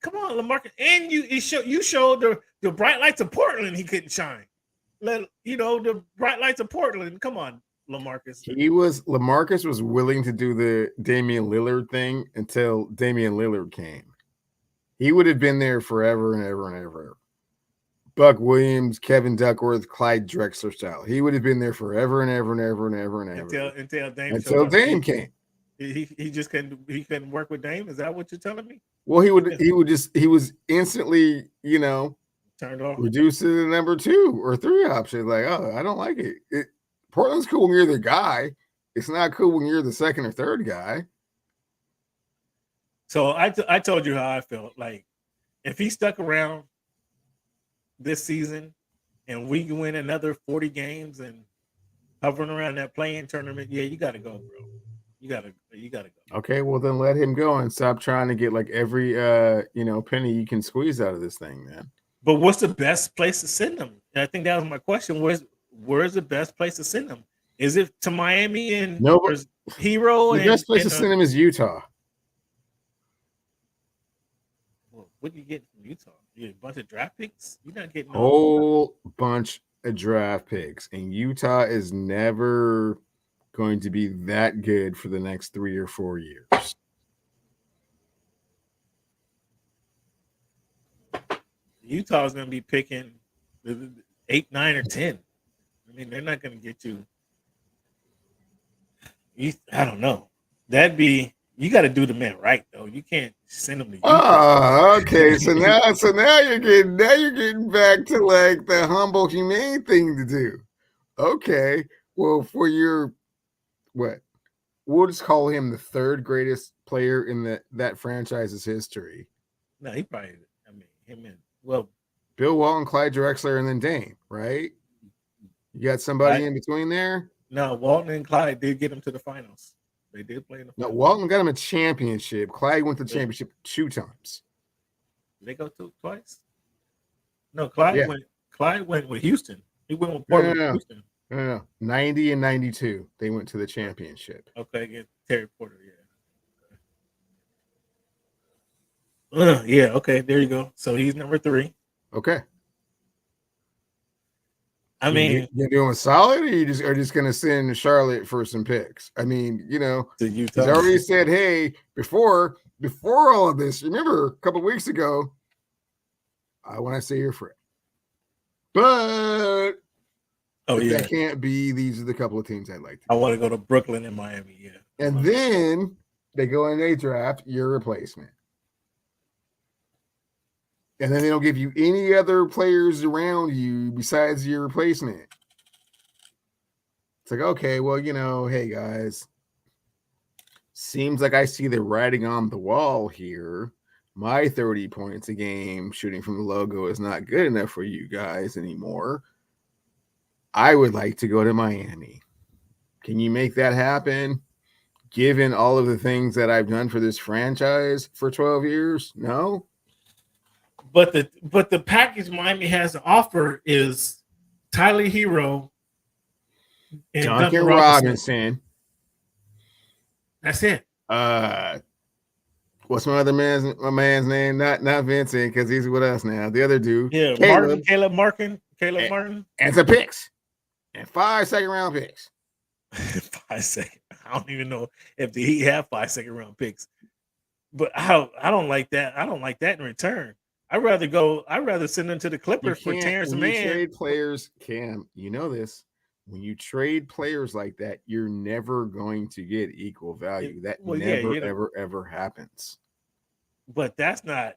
"Come on, LaMarcus," and you showed the bright lights of Portland. He couldn't shine. The bright lights of Portland. Come on, LaMarcus. LaMarcus was willing to do the Damian Lillard thing until Damian Lillard came. He would have been there forever and ever and ever. Buck Williams, Kevin Duckworth, Clyde Drexler style. He would have been there forever and ever and ever and ever and ever. Until Dame came. He just couldn't work with Dame. Is that what you're telling me? Well, he was instantly, turned off, reduced to the number 2 or 3 option. Like, oh, I don't like it. Portland's cool when you're the guy. It's not cool when you're the second or third guy. So I told you how I felt. Like, if he stuck around this season and we can win another 40 games and hovering around that play-in tournament, yeah, you got to go, bro. You gotta go. Okay, well then let him go and stop trying to get like every penny you can squeeze out of this thing, man. But what's the best place to send him? And I think that was my question. Where's the best place to send him? Is it to Miami and Hero? The best place to send him is Utah. Well, what do you get from Utah? You get a bunch of draft picks? You're not getting whole bunch of draft picks, and Utah is never going to be that good for the next 3 or 4 years. Utah is going to be picking 8, 9, or 10. I mean, they're not going to get you. I don't know. You got to do the man right though. You can't send him to Utah. Oh, okay. So now you're getting back to like the humble, humane thing to do. Okay. Well, for your what? We'll just call him the 3rd greatest player in that franchise's history. No, he probably. I mean, him and Bill Walton, Clyde Drexler, and then Dame, right? You got somebody in between there? No, Walton and Clyde did get him to the finals. They did play in the finals. No, Walton got him a championship. Clyde went to the championship 2 times. Did they go to twice? No, Clyde went with Houston. He went with Portland. Houston. No. 90 and 92. They went to the championship. Okay, against Terry Porter, yeah. Yeah, okay, there you go. So he's number 3. Okay. I mean, you're doing solid, or you are just going to send Charlotte for some picks? I mean, he's already said, hey, before all of this, remember a couple of weeks ago, I want to say you're free. But that can't be. These are the couple of teams I'd like to. I want to go to Brooklyn and Miami, yeah. And then they go and they draft your replacement. And then they don't give you any other players around you besides your replacement. It's like, okay, well, hey, guys, seems like I see the writing on the wall here. My 30 points a game shooting from the logo is not good enough for you guys anymore. I would like to go to Miami. Can you make that happen? Given all of the things that I've done for this franchise for 12 years? No. But the package Miami has to offer is Tyler Hero and Duncan Robinson. That's it. What's my man's name? Not Vincent, because he's with us now. The other dude. Yeah, Caleb Martin. And some picks. And 5 second-round picks. 5 second. I don't even know if the Heat have 5 second-round picks. But I don't like that. I don't like that in return. I'd rather send them to the Clippers for Terrence Mann. Trade players, Cam, you know this. When you trade players like that, you're never going to get equal value. That ever happens. But that's not.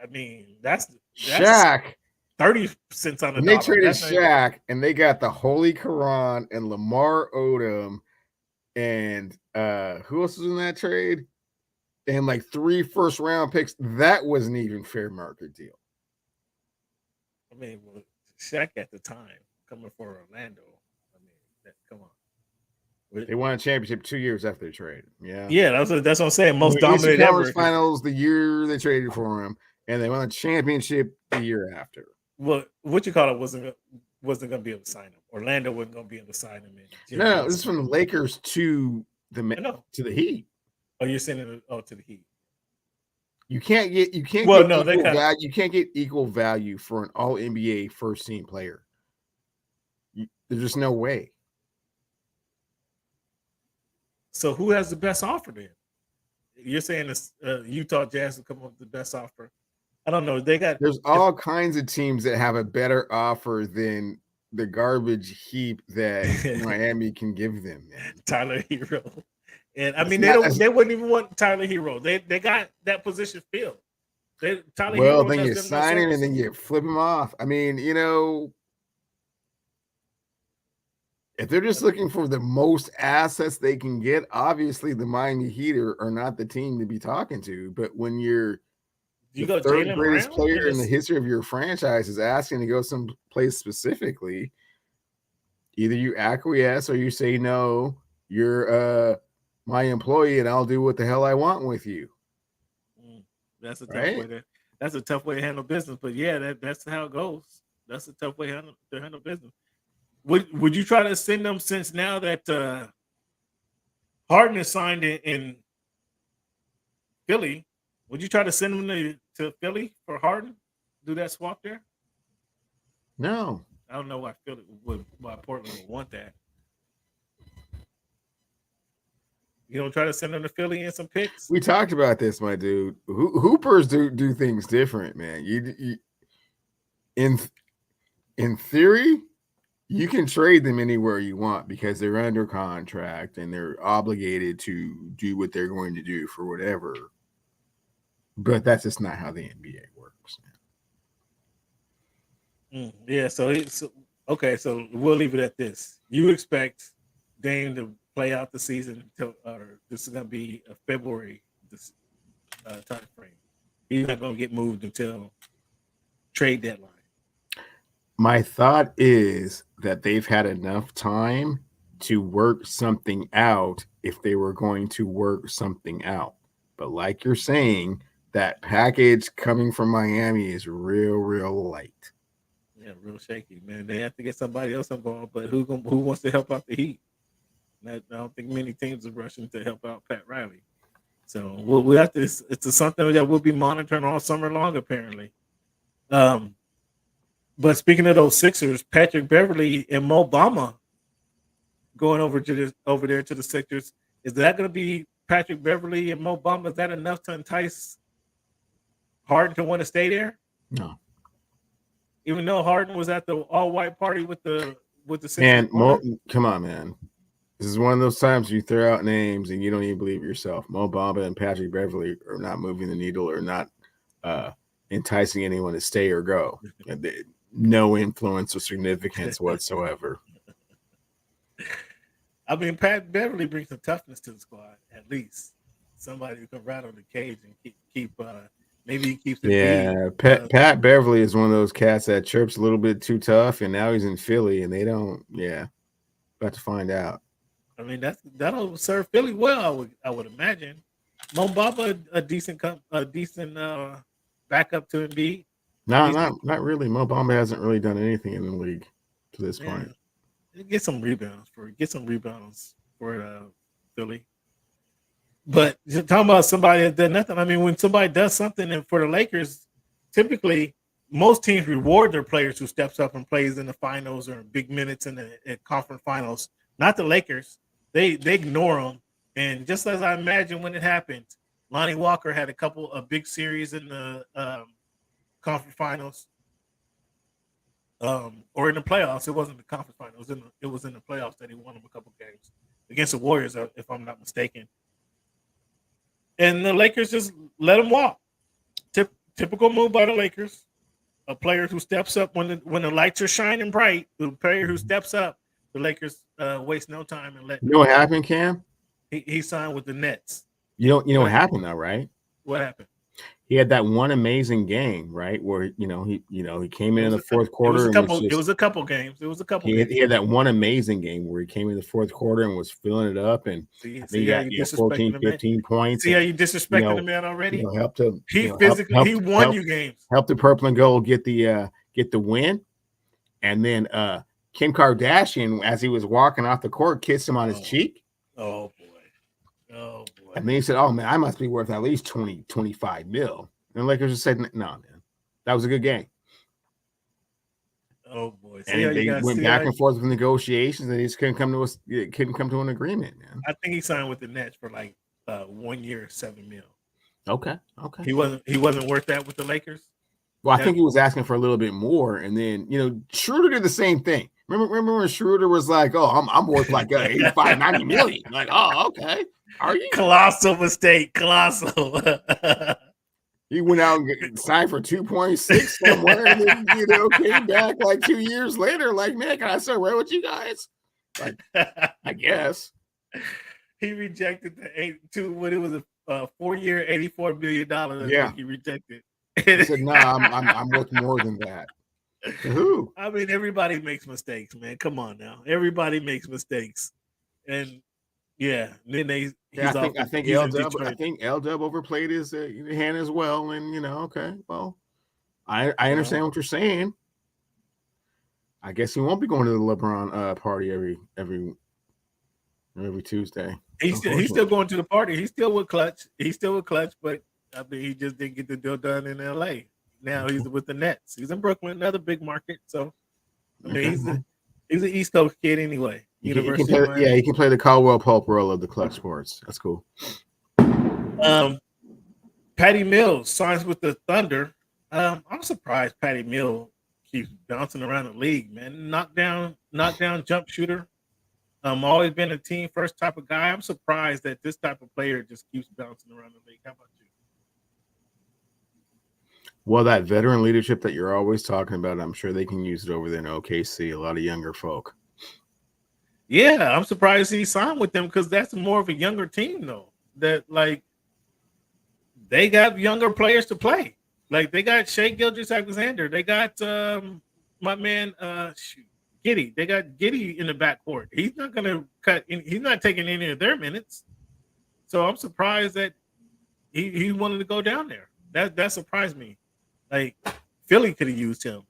I mean, that's Shaq. 30 cents on the dollar. They traded Shaq, and they got the Holy Quran and Lamar Odom, and who else was in that trade? And like 3 first-round picks. That wasn't even fair market deal. I mean, Shaq at the time coming for Orlando. I mean, come on. They won a championship 2 years after they traded. Yeah, that's what I'm saying. Most dominant ever. Finals the year they traded for him, and they won a championship the year after. Well, what you call it wasn't going to be able to sign him. Orlando wasn't going to be able to sign him. No, this is from the Lakers to the Heat. Oh, you're sending it to the Heat. You can't get equal value for an all NBA first team player. There's just no way. So who has the best offer then? you're saying this Utah Jazz will come up with the best offer. I don't know. There's all kinds of teams that have a better offer than the garbage heap that Miami can give them, man. Tyler Hero. And I mean, they wouldn't even want Tyler Hero. They got that position filled. Tyler Hero then you sign him and then you flip him off. I mean, if they're just looking for the most assets they can get, obviously the Miami Heat are not the team to be talking to. But when you're the third greatest player in the history of your franchise is asking to go someplace specifically, either you acquiesce or you say, no, you're my employee and I'll do what the hell I want with you. That's a tough way that's a tough way to handle business. But yeah, that's how it goes. That's a tough way to handle business. Would you try to send them, since now that Harden is signed in Philly, would you try to send them to Philly for Harden? Do that swap there? No. I don't know why Portland would want that. You don't try to send them to Philly and some picks? We talked about this, my dude. Hoopers do things different, man. You in theory, you can trade them anywhere you want because they're under contract and they're obligated to do what they're going to do for whatever. But that's just not how the NBA works. Yeah, so we'll leave it at this. You expect Dame to play out the season until, or this is going to be a February time frame. He's not going to get moved until trade deadline. My thought is that they've had enough time to work something out if they were going to work something out. But like you're saying, that package coming from Miami is real light. Yeah, real shaky, man. They have to get somebody else involved, but who wants to help out the Heat? I don't think many teams are rushing to help out Pat Riley. So we have to. It's something that we'll be monitoring all summer long, apparently. But speaking of those Sixers, Patrick Beverly and Mo Bamba going over there to the Sixers. Is that going to be Patrick Beverly and Mo Bamba? Is that enough to entice Harden to want to stay there? No. Even though Harden was at the all-white party with the Sixers. And come on, man. This is one of those times you throw out names and you don't even believe yourself. Mo Bamba and Patrick Beverly are not moving the needle or not enticing anyone to stay or go. No influence or significance whatsoever. I mean, Pat Beverly brings some toughness to the squad, at least. Somebody who can rattle the cage and keep maybe he keeps it. Yeah, Pat Beverly is one of those cats that chirps a little bit too tough, and now he's in Philly, and they don't. Yeah, about to find out. I mean, that'll serve Philly well. I would imagine. Mo Bamba a decent backup to Embiid. No, not really. Mo Bamba hasn't really done anything in the league to this point. Get some rebounds for Philly. But you're talking about somebody that did nothing. I mean, when somebody does something, and for the Lakers, typically most teams reward their players who steps up and plays in the finals or big minutes in the conference finals. Not the Lakers. They ignore them. And just as I imagine when it happened, Lonnie Walker had a big series in the conference finals, or in the playoffs. It wasn't the conference finals. It was in the playoffs that he won them a couple games against the Warriors, if I'm not mistaken. And the Lakers just let him walk. Typical move by the Lakers. A player who steps up when the lights are shining bright. The player who steps up, the Lakers waste no time and let. You know what happened, Cam? He signed with the Nets. You know what happened though, right? What happened? He had that one amazing game, right? Where he came in the fourth quarter. It was a couple games. He had that one amazing game where he came in the fourth quarter and was filling it up, and he got 14, 15 points. See how you disrespecting the man already? He won you games. Helped the Purple and Gold get the win, and then Kim Kardashian, as he was walking off the court, kissed him on his cheek. Oh boy. And then he said, "Oh man, I must be worth at least 25 mil." And the Lakers just said, "No, man, that was a good game." Oh boy! And they went back and forth with negotiations, and they just couldn't come to an agreement, man. I think he signed with the Nets for like 1 year, $7 million. Okay. He wasn't worth that with the Lakers. Well, I think he was asking for a little bit more, and then Schroeder did the same thing. Remember when Schroeder was like, "Oh, I'm worth like 85, 90 million." Like, oh, okay. Are you? Colossal mistake. Colossal. He went out and signed for 2.6 somewhere, and then came back like 2 years later. Like, man, can I still run with you guys? Like, I guess he rejected when it was a 4-year, $84 million. Yeah, he rejected. He said, "No, I'm worth more than that." Who? I mean, everybody makes mistakes, man. Come on now, everybody makes mistakes, and then I think L-Dub overplayed his hand as well, and okay, well, I understand what you're saying. I guess he won't be going to the LeBron party every Tuesday. He's still going to the party. He's still with Clutch. But I mean, he just didn't get the deal done in LA. Now he's with the Nets. He's in Brooklyn, another big market. So I mean, he's an East Coast kid anyway. He can play the Caldwell Pope role of the Clutch Sports. That's cool. Patty Mills signs with the Thunder. I'm surprised Patty Mills keeps bouncing around the league, man. Knockdown jump shooter. Always been a team first type of guy. I'm surprised that this type of player just keeps bouncing around the league. How about you? Well, that veteran leadership that you're always talking about, I'm sure they can use it over there in OKC. A lot of younger folk. Yeah, I'm surprised he signed with them because that's more of a younger team, though. That they got younger players to play. Like they got Shai Gilgeous-Alexander. They got my man Giddey. They got Giddey in the backcourt. He's not going to cut. He's not taking any of their minutes. So I'm surprised that he wanted to go down there. That surprised me. Like Philly could have used him.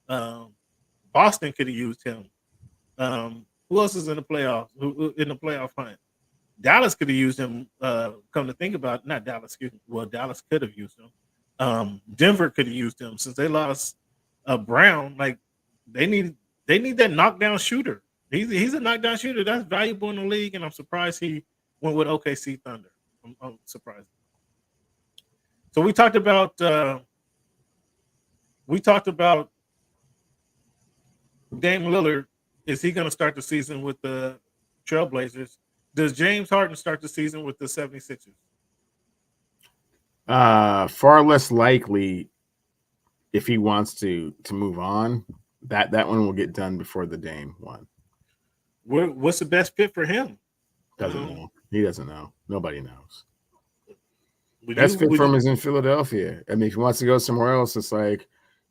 Boston could have used him. Who else is in the playoffs? Who in the playoff hunt? Dallas could have used him. Come to think about it, not Dallas. Well, Dallas could have used him. Denver could have used him since they lost Brown. Like they need that knockdown shooter. He's a knockdown shooter that's valuable in the league, and I'm surprised he went with OKC Thunder. I'm surprised. So we talked about Dame Lillard. Is he going to start the season with the Trailblazers? Does James Harden start the season with the 76ers? Far less likely if he wants to move on. That one will get done before the Dame one. What's the best fit for him? Doesn't know. He doesn't know. Nobody knows. Best fit for him is in Philadelphia. I mean, if he wants to go somewhere else, it's like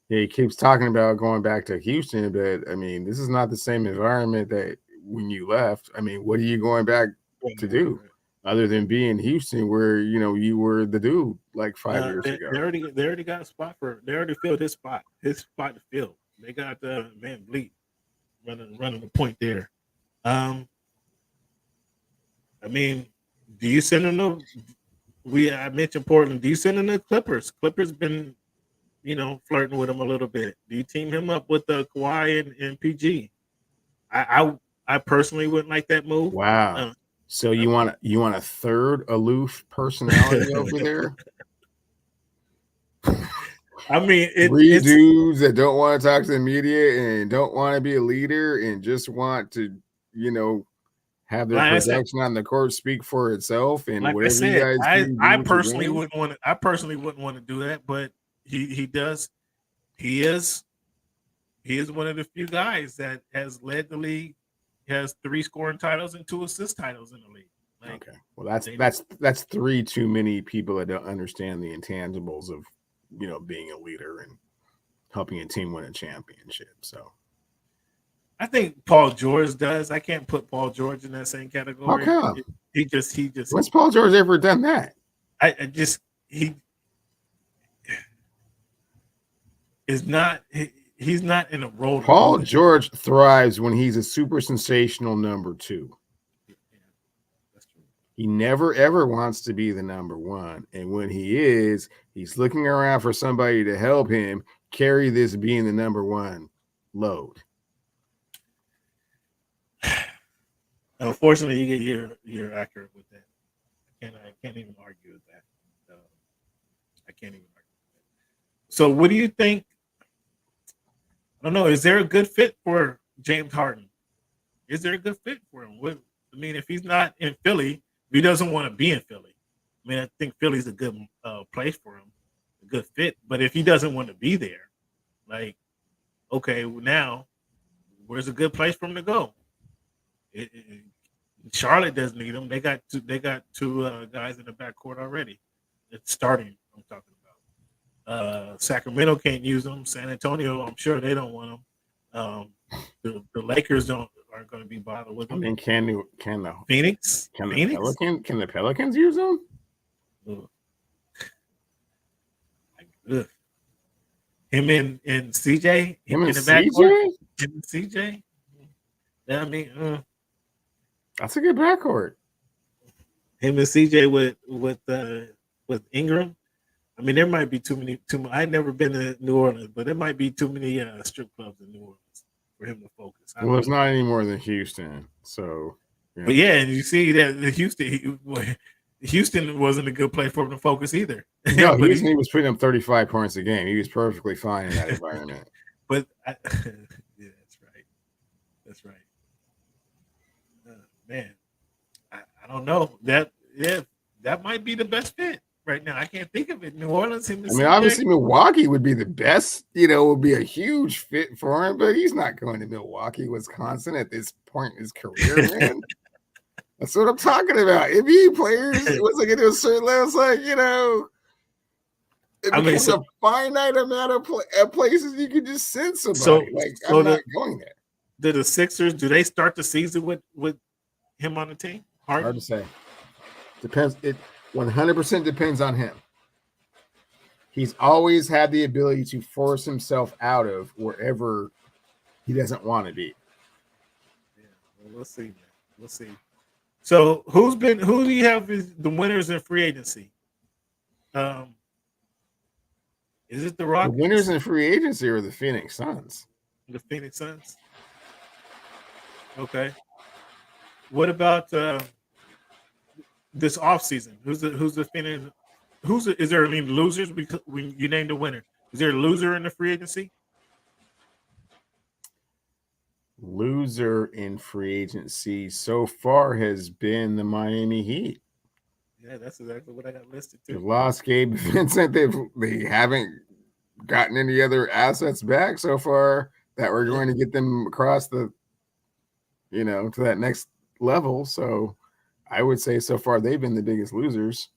he keeps talking about going back to Houston, but I mean, this is not the same environment that when you left. I mean, what are you going back to do other than be in Houston where you were the dude like 5 years ago? They already got a spot they already filled his spot to fill. They got Van Vliet running the point there. I mean, do you send him I mentioned Portland. Do you send him the Clippers? Clippers been flirting with him a little bit. Do you team him up with Kawhi and PG? I personally wouldn't like that move. Wow. So you want a third aloof personality over there? I mean, three dudes that don't want to talk to the media and don't want to be a leader and just want to, have their production on the court speak for itself. And like whatever I said, you guys do, I personally wouldn't want to. I personally wouldn't want to do that, but he does. He is one of the few guys that has led the league. He has 3 scoring titles and 2 assist titles in the league. Okay, well that's 3 too many people that don't understand the intangibles of being a leader and helping a team win a championship. So I think Paul George does. I can't put Paul George in that same category. How come? He just. When's Paul George ever done that? He's not in a role. Paul George thrives when he's a super sensational number 2. Yeah, that's true. He never ever wants to be the number 1, and when he is, he's looking around for somebody to help him carry this being the number 1 load. Unfortunately, you're accurate with that. can't even argue with that. I can't even argue with that. So, what do you think? I don't know. Is there a good fit for James Harden? Is there a good fit for him? If he's not in Philly, if he doesn't want to be in Philly, I think Philly's a good place for him, a good fit. But if he doesn't want to be there, okay, now where's a good place for him to go? Charlotte doesn't need him. They got two guys in the backcourt already. It's starting. I'm talking about. Sacramento can't use them. San Antonio, I'm sure they don't want them. The Lakers aren't going to be bothered with them. Can the Phoenix? Can the Pelicans use them? Ugh. Him and CJ. Him and in the CJ. backcourt? Him and CJ. That's a good backcourt. Him and CJ with Ingram. There might be too many. I've never been to New Orleans, but there might be too many strip clubs in New Orleans for him to focus. Well, it's not any more than Houston. So, But yeah, and you see that the Houston wasn't a good place for him to focus either. No, he was putting up 35 points a game. He was perfectly fine in that environment. Yeah, that's right. That's right. Man, I don't know that might be the best fit right now. I can't think of it. New Orleans. Obviously Milwaukee would be the best. Would be a huge fit for him, but he's not going to Milwaukee, Wisconsin at this point in his career, man. That's what I'm talking about. NBA players, once they get to a certain level, it becomes a finite amount of places you can just send somebody. I'm not going there. Do the Sixers, do they start the season with him on the team? Hard to say. Depends. It 100% depends on him. He's always had the ability to force himself out of wherever he doesn't want to be. Yeah, well, we'll see, man. We'll see. So who do you have as the winners in free agency? Is it the Rockets? The winners in free agency or the Phoenix Suns? The Phoenix Suns. Okay. What about this offseason? Who's the Phoenix? Is there any losers? Because when you named the winner, is there a loser in the free agency? Loser in free agency so far has been the Miami Heat. Yeah, that's exactly what I got listed too. They've lost Gabe Vincent. They haven't gotten any other assets back so far that were going to get them across the, to that next level. So I would say so far they've been the biggest losers.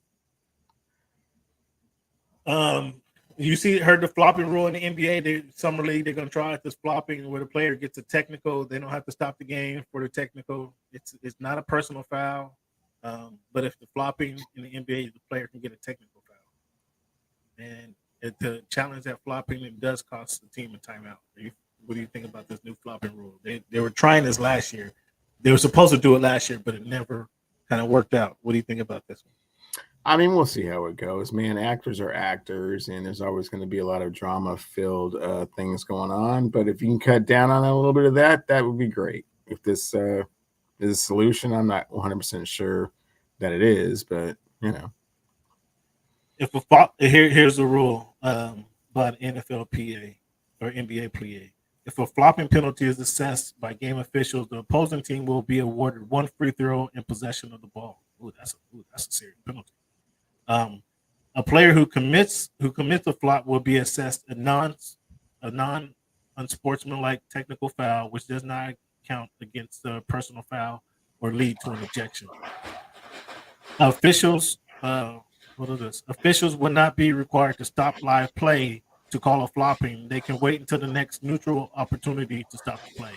You heard the flopping rule in the NBA. The summer league, they're going to try this flopping where the player gets a technical. They don't have to stop the game for the technical. It's not a personal foul. But if the flopping in the NBA, the player can get a technical foul. And to challenge that flopping, it does cost the team a timeout. What do you think about this new flopping rule? They were trying this last year. They were supposed to do it last year, but it never kind of worked out. What do you think about this one? We'll see how it goes, man. Actors are actors, and there's always going to be a lot of drama-filled things going on. But if you can cut down on a little bit of that, that would be great. If this is a solution, I'm not 100% sure that it is, but If here's the rule by the NFL PA or NBA PA. If a flopping penalty is assessed by game officials, the opposing team will be awarded one free throw in possession of the ball. That's a serious penalty. A player who commits a flop will be assessed a non-unsportsmanlike technical foul, which does not count against the personal foul or lead to an ejection. Officials will not be required to stop live play to call a flopping. They can wait until the next neutral opportunity to stop the play.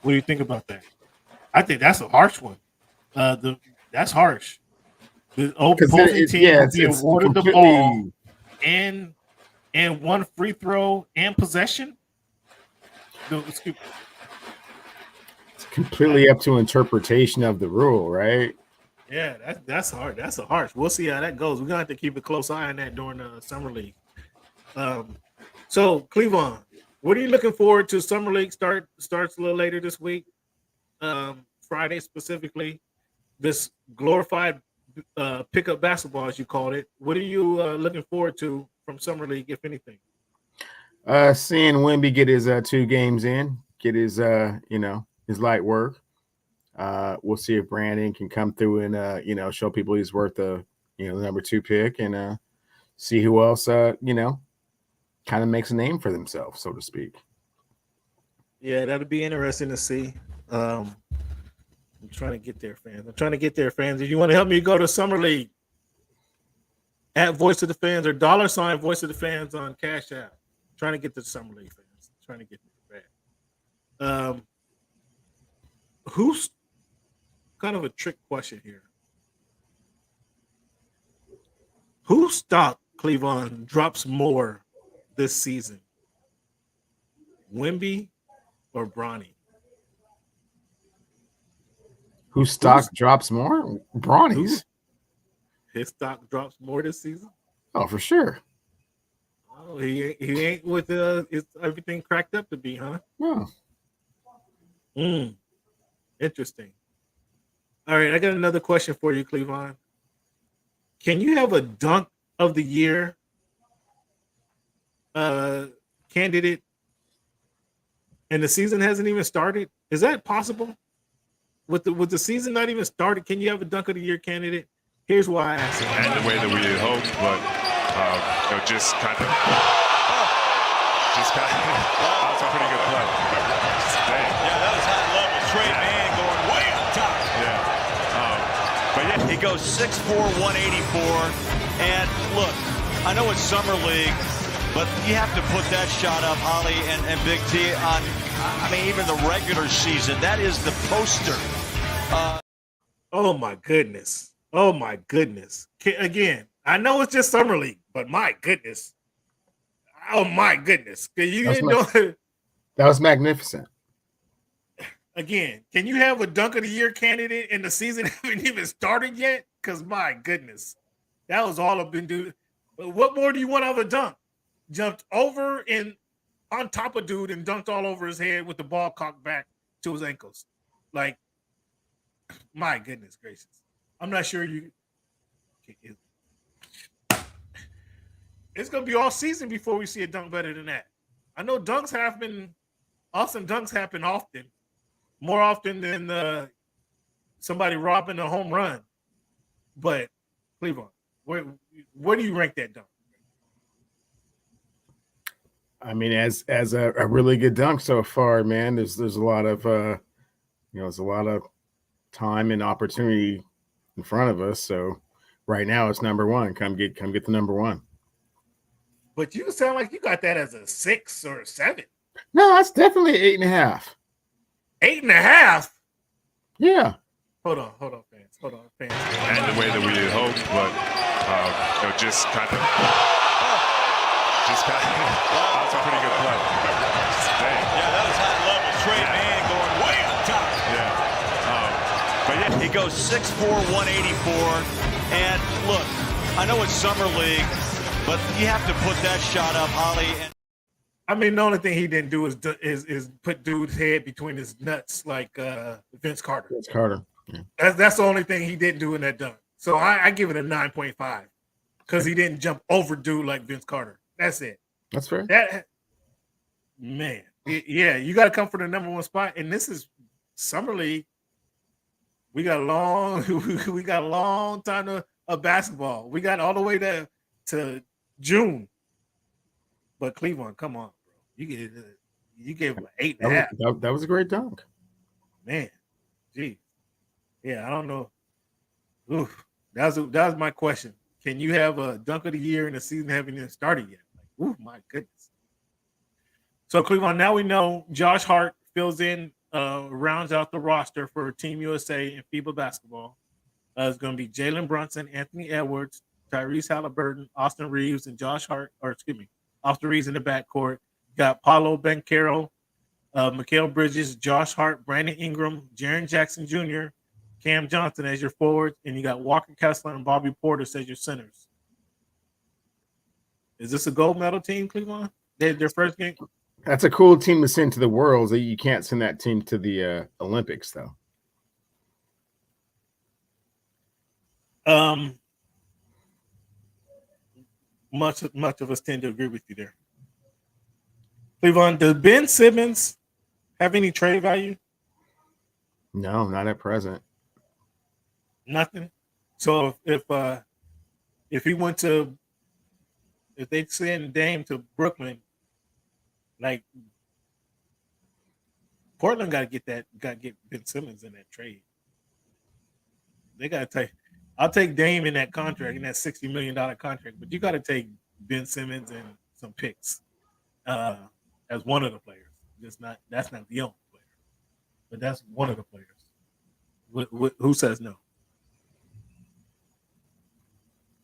What do you think about that? I think that's a harsh one. That's harsh. The opposing team will be awarded the ball and one free throw and possession. It's completely up to interpretation of the rule, right? Yeah, that's hard. That's a harsh. We'll see how that goes. We're gonna have to keep a close eye on that during the summer league. So Cleveland, what are you looking forward to? Summer league starts a little later this week, Friday specifically. This glorified pickup basketball, as you called it. What are you looking forward to from summer league, if anything? Seeing Wemby get his 2 games in, get his his light work. We'll see if Brandon can come through and show people he's worth the number 2 pick, and see who else kind of makes a name for themselves, so to speak. Yeah, that'll be interesting to see. I'm trying to get there, fans. If you want to help me go to summer league, at Voice of the Fans or $ Voice of the Fans on Cash App. Trying to get to the summer league, fans. Trying to get there bad. Who's kind of a trick question here? Whose stock, Cleveland, drops more this season? Wemby or Bronny? Whose stock drops more? Bronny's. His stock drops more this season? Oh, for sure. Oh, he ain't with everything cracked up to be, huh? No. Interesting. All right, I got another question for you, Cleveland. Can you have a dunk of the year candidate and the season hasn't even started? Is that possible? With the season not even started, can you have a dunk of the year candidate? Here's why I asked it. And the way that we had hoped, but just kind of that was a pretty good play. Yeah, that was high level. Trey Mann going way up top. Yeah. But yeah, he goes 6'4", 184. And look, I know it's summer league, but you have to put that shot up, Ollie and Big T, on, I mean, even the regular season. That is the poster. Oh, my goodness. Oh, my goodness. Again, I know it's just summer league, but my goodness. Oh, my goodness. You didn't know it. That was magnificent. Again, can you have a dunk of the year candidate and the season haven't even started yet? Because my goodness, that was all I've been doing. But what more do you want out of a dunk? Jumped over and on top of dude and dunked all over his head with the ball cocked back to his ankles. Like, my goodness gracious. I'm not sure you. It's going to be all season before we see a dunk better than that. I know dunks happen. Awesome dunks happen often. More often than somebody robbing a home run. But Cleveland, where do you rank that dunk? I mean, as a really good dunk so far, man. There's a lot of there's a lot of time and opportunity in front of us. So right now it's number 1. Come get the number 1. But you sound like you got that as a 6 or a 7. No, that's definitely 8.5. 8.5? Yeah. Hold on, fans. And the way that we had hoped, but just kind of that was a pretty good play. Yeah, that was high level. Trey Mann going way up top. Yeah. But yeah, he goes 6'4", 184. And look, I know it's summer league, but you have to put that shot up, Ollie. I mean, the only thing he didn't do is put dude's head between his nuts like Vince Carter. Vince Carter. Yeah. That's the only thing he didn't do in that dunk. So I give it a 9.5 because he didn't jump over dude like Vince Carter. That's it. That's fair. Man, yeah, you got to come for the number 1 spot, and this is summer league. We got a long time of basketball. We got all the way to June. But Cleveland, come on, bro. You gave him an 8.5. That was a great dunk. Man, gee. Yeah, I don't know. Oof. That was my question. Can you have a dunk of the year and the season haven't even started yet? Like, ooh, my goodness. So Cleveland, now we know Josh Hart fills in, rounds out the roster for Team USA in FIBA basketball. It's going to be Jalen Brunson, Anthony Edwards, Tyrese Halliburton, Austin Reeves, and Austin Reeves in the backcourt. Got Paolo Banchero, Mikal Bridges, Josh Hart, Brandon Ingram, Jaren Jackson Jr., Cam Johnson as your forwards, and you got Walker Kessler and Bobby Portis as your centers. Is this a gold medal team, Cleveland? Their first game? That's a cool team to send to the Worlds. You can't send that team to the Olympics, though. Much of us tend to agree with you there. Cleveland, does Ben Simmons have any trade value? No, not at present. Nothing. So if he went to, if they send Dame to Brooklyn, like Portland got to get Ben Simmons in that trade. They got to take. I'll take Dame in that contract, in that $60 million contract, but you got to take Ben Simmons and some picks as one of the players. That's not the only player, but that's one of the players. Who says no?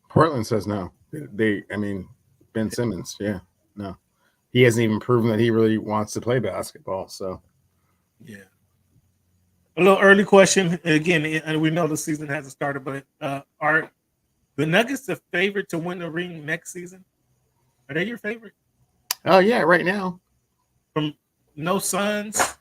Portland says no. Ben Simmons, yeah, no. He hasn't even proven that he really wants to play basketball. So, yeah. A little early question. Again, and we know the season hasn't started, but are the Nuggets the favorite to win the ring next season? Are they your favorite? Oh, yeah, right now. From no Suns,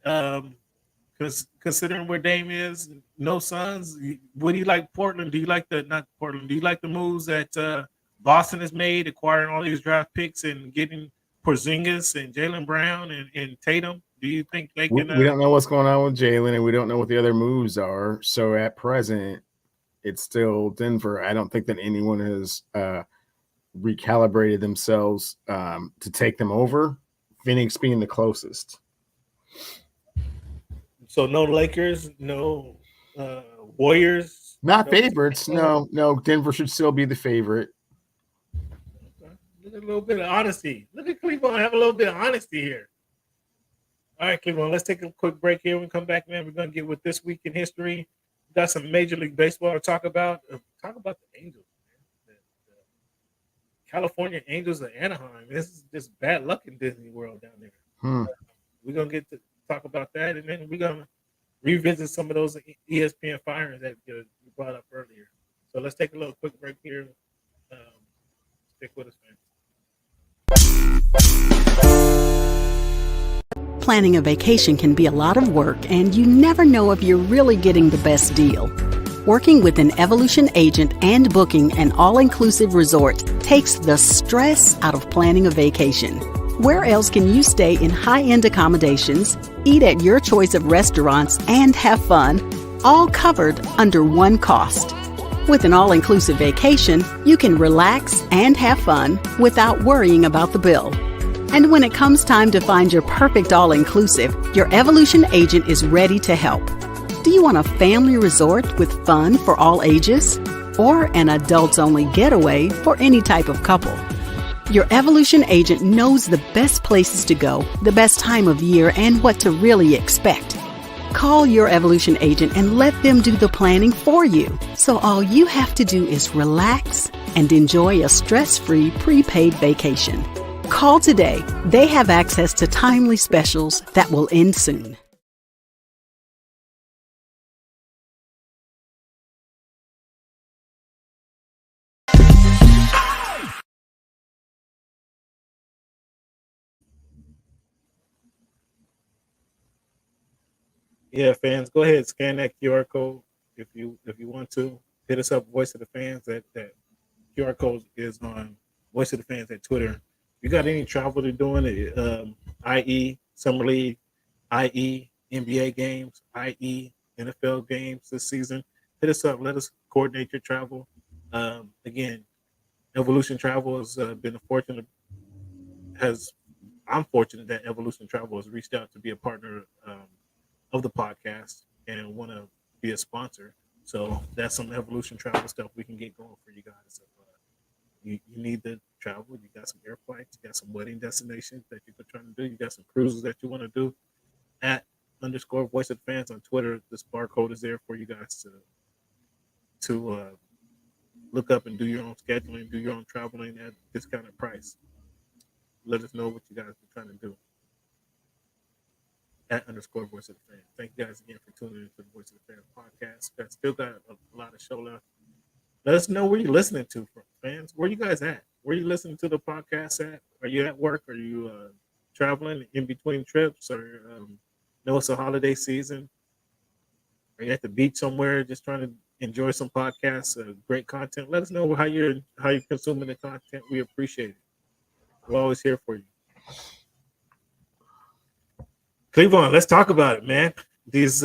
because considering where Dame is, no Suns. What do you like Portland? Do you like not Portland? Do you like the moves that Boston has made, acquiring all these draft picks and getting Porzingis and Jaylen Brown and Tatum? Do you think they can? We don't know what's going on with Jaylen, and we don't know what the other moves are. So at present, it's still Denver. I don't think that anyone has recalibrated themselves to take them over. Phoenix being the closest. So no Lakers, no Warriors. Not favorites. No. Denver should still be the favorite. Okay. Look at a little bit of honesty. Look at Cleveland have a little bit of honesty here. All right, Cleveland, let's take a quick break here. When we come back, man, we're going to get with This Week in History. We've got some Major League Baseball to talk about. Talk about the Angels, man. The California Angels of Anaheim. This is just bad luck in Disney World down there. We're going to get to talk about that, and then we're going to revisit some of those ESPN firings that you brought up earlier. So let's take a little quick break here. Stick with us, man. Planning a vacation can be a lot of work, and you never know if you're really getting the best deal. Working with an Evolution agent and booking an all-inclusive resort takes the stress out of planning a vacation. Where else can you stay in high-end accommodations, eat at your choice of restaurants, and have fun, all covered under one cost? With an all-inclusive vacation, you can relax and have fun without worrying about the bill. And when it comes time to find your perfect all-inclusive, your Evolution agent is ready to help. Do you want a family resort with fun for all ages? Or an adults-only getaway for any type of couple? Your Evolution agent knows the best places to go, the best time of year, and what to really expect. Call your Evolution agent and let them do the planning for you. So all you have to do is relax and enjoy a stress-free prepaid vacation. Call today. They have access to timely specials that will end soon. Yeah, fans, go ahead, scan that QR code if you want to. Hit us up, Voice of the Fans. That QR code is on Voice of the Fans at Twitter. You got any travel to doing, i.e. Summer League, i.e. NBA games, i.e. NFL games this season, hit us up. Let us coordinate your travel. Again, Evolution Travel has been I'm fortunate that Evolution Travel has reached out to be a partner of the podcast and want to be a sponsor. So that's some Evolution Travel stuff we can get going for you guys. So, you need to travel. You got some air flights. You got some wedding destinations that you're trying to do. You got some cruises that you want to do. At _ Voice of the Fans on Twitter. This barcode is there for you guys to look up and do your own scheduling, do your own traveling at discounted price. Let us know what you guys are trying to do. At _ Voice of the Fans. Thank you guys again for tuning into the Voice of the Fans podcast. Got still got a lot of show left. Let us know where you're listening to from, fans. Where you guys at? Where you listening to the podcast at? Are you at work? Are you traveling in between trips? Or know it's a holiday season? Are you at the beach somewhere just trying to enjoy some podcasts, great content, let us know how you're consuming the content. We appreciate it. We're always here for you. Cleveland, let's talk about it, man. These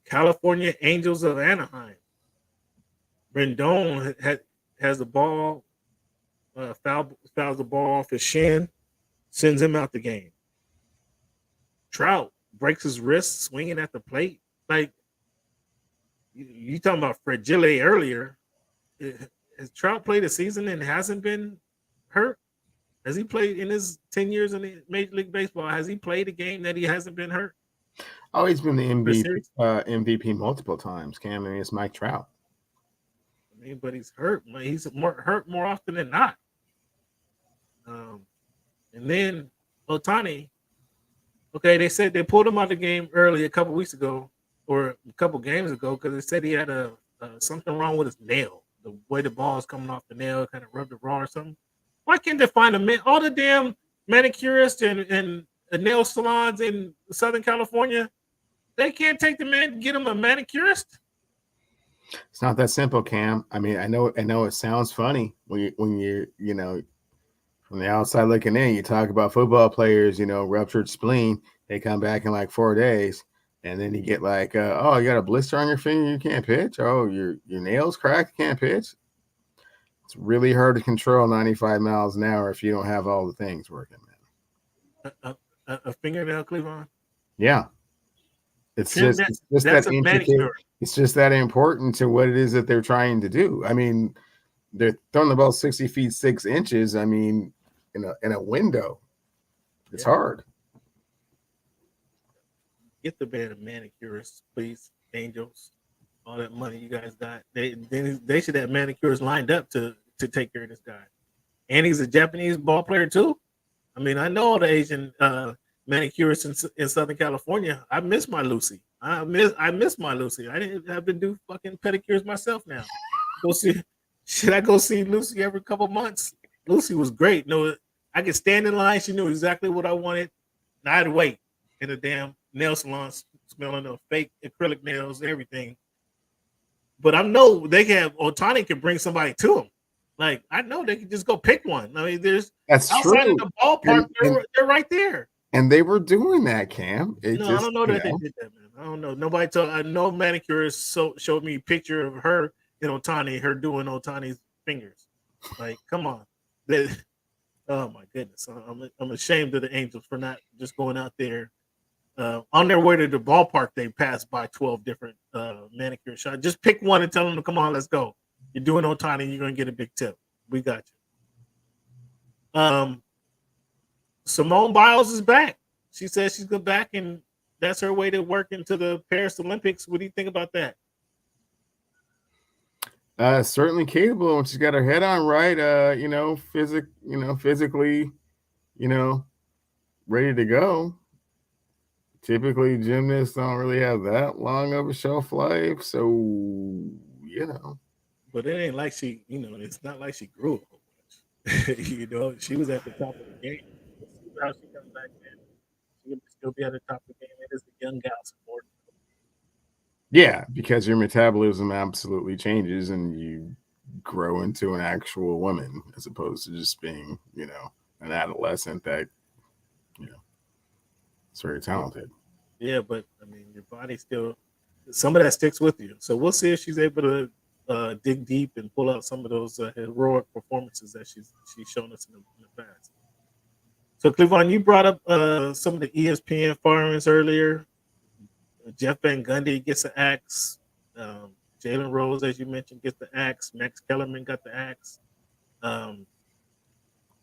California Angels of Anaheim. Rendon has the ball, fouls the ball off his shin, sends him out the game. Trout breaks his wrist swinging at the plate. Like, you talking about fragile earlier. Has Trout played a season and hasn't been hurt? Has he played in his 10 years in the Major League Baseball? Has he played a game that he hasn't been hurt? Oh, he's been the MVP multiple times, Cam. I mean, it's Mike Trout. I mean, but he's hurt. He's hurt more often than not. And then Ohtani, okay, they said they pulled him out of the game early a couple weeks ago or a couple games ago because they said he had something wrong with his nail. The way the ball is coming off the nail kind of rubbed it raw or something. Why can't they find all the damn manicurists and nail salons in Southern California? They can't take the man, get him a manicurist. It's not that simple, Cam. I mean, I know it sounds funny when you from the outside looking in, you talk about football players, ruptured spleen, they come back in like 4 days, and then you get like, oh, you got a blister on your finger, you can't pitch. Oh, your nails cracked, you can't pitch. It's really hard to control 95 miles an hour if you don't have all the things working, man. A fingernail, Cleveland? Yeah. It's just that intricate. It's just that important to what it is that they're trying to do. I mean, they're throwing the ball 60 feet 6 inches. I mean, in a window, it's hard. Get the man a manicurist, please, Angels. All that money you guys got, they should have manicurists lined up to take care of this guy. And he's a Japanese ball player too. I mean, I know all the Asian manicurists in Southern California. I miss my Lucy. I miss my Lucy. I've been do fucking pedicures myself now. Should I go see Lucy every couple months? Lucy was great. No, I could stand in line. She knew exactly what I wanted. And I had to wait in a damn nail salon, smelling of fake acrylic nails, everything. But I know they have Ohtani can bring somebody to them. Like, I know they can just go pick one. I mean, that's outside true. of the ballpark, they're right there. And they were doing that, Cam. I don't know that they did that, man. I don't know. Nobody told. I know manicurist showed me a picture of her and Ohtani, her doing Ohtani's fingers. Like, come on. Oh my goodness. I'm ashamed of the Angels for not just going out there. On their way to the ballpark, they passed by 12 different manicure shops. Just pick one and tell them to come on, let's go. You're doing Ohtani, you're gonna get a big tip. We got you. Simone Biles is back. She says she's going back, and that's her way to work into the Paris Olympics. What do you think about that? Certainly capable when she's got her head on right. Physically, ready to go. Typically, gymnasts don't really have that long of a shelf life, so. But it ain't like she, it's not like she grew up much. She was at the top of the game. See how she comes back in. She'll still be at the top of the game. It is the young gal support. Yeah, because your metabolism absolutely changes and you grow into an actual woman as opposed to just being, an adolescent that, is very talented. Yeah, but I mean, your body still, some of that sticks with you. So we'll see if she's able to dig deep and pull out some of those heroic performances that she's shown us in the past. So, Cleveland, you brought up some of the ESPN firings earlier. Jeff Van Gundy gets the axe. Jalen Rose, as you mentioned, gets the axe. Max Kellerman got the axe.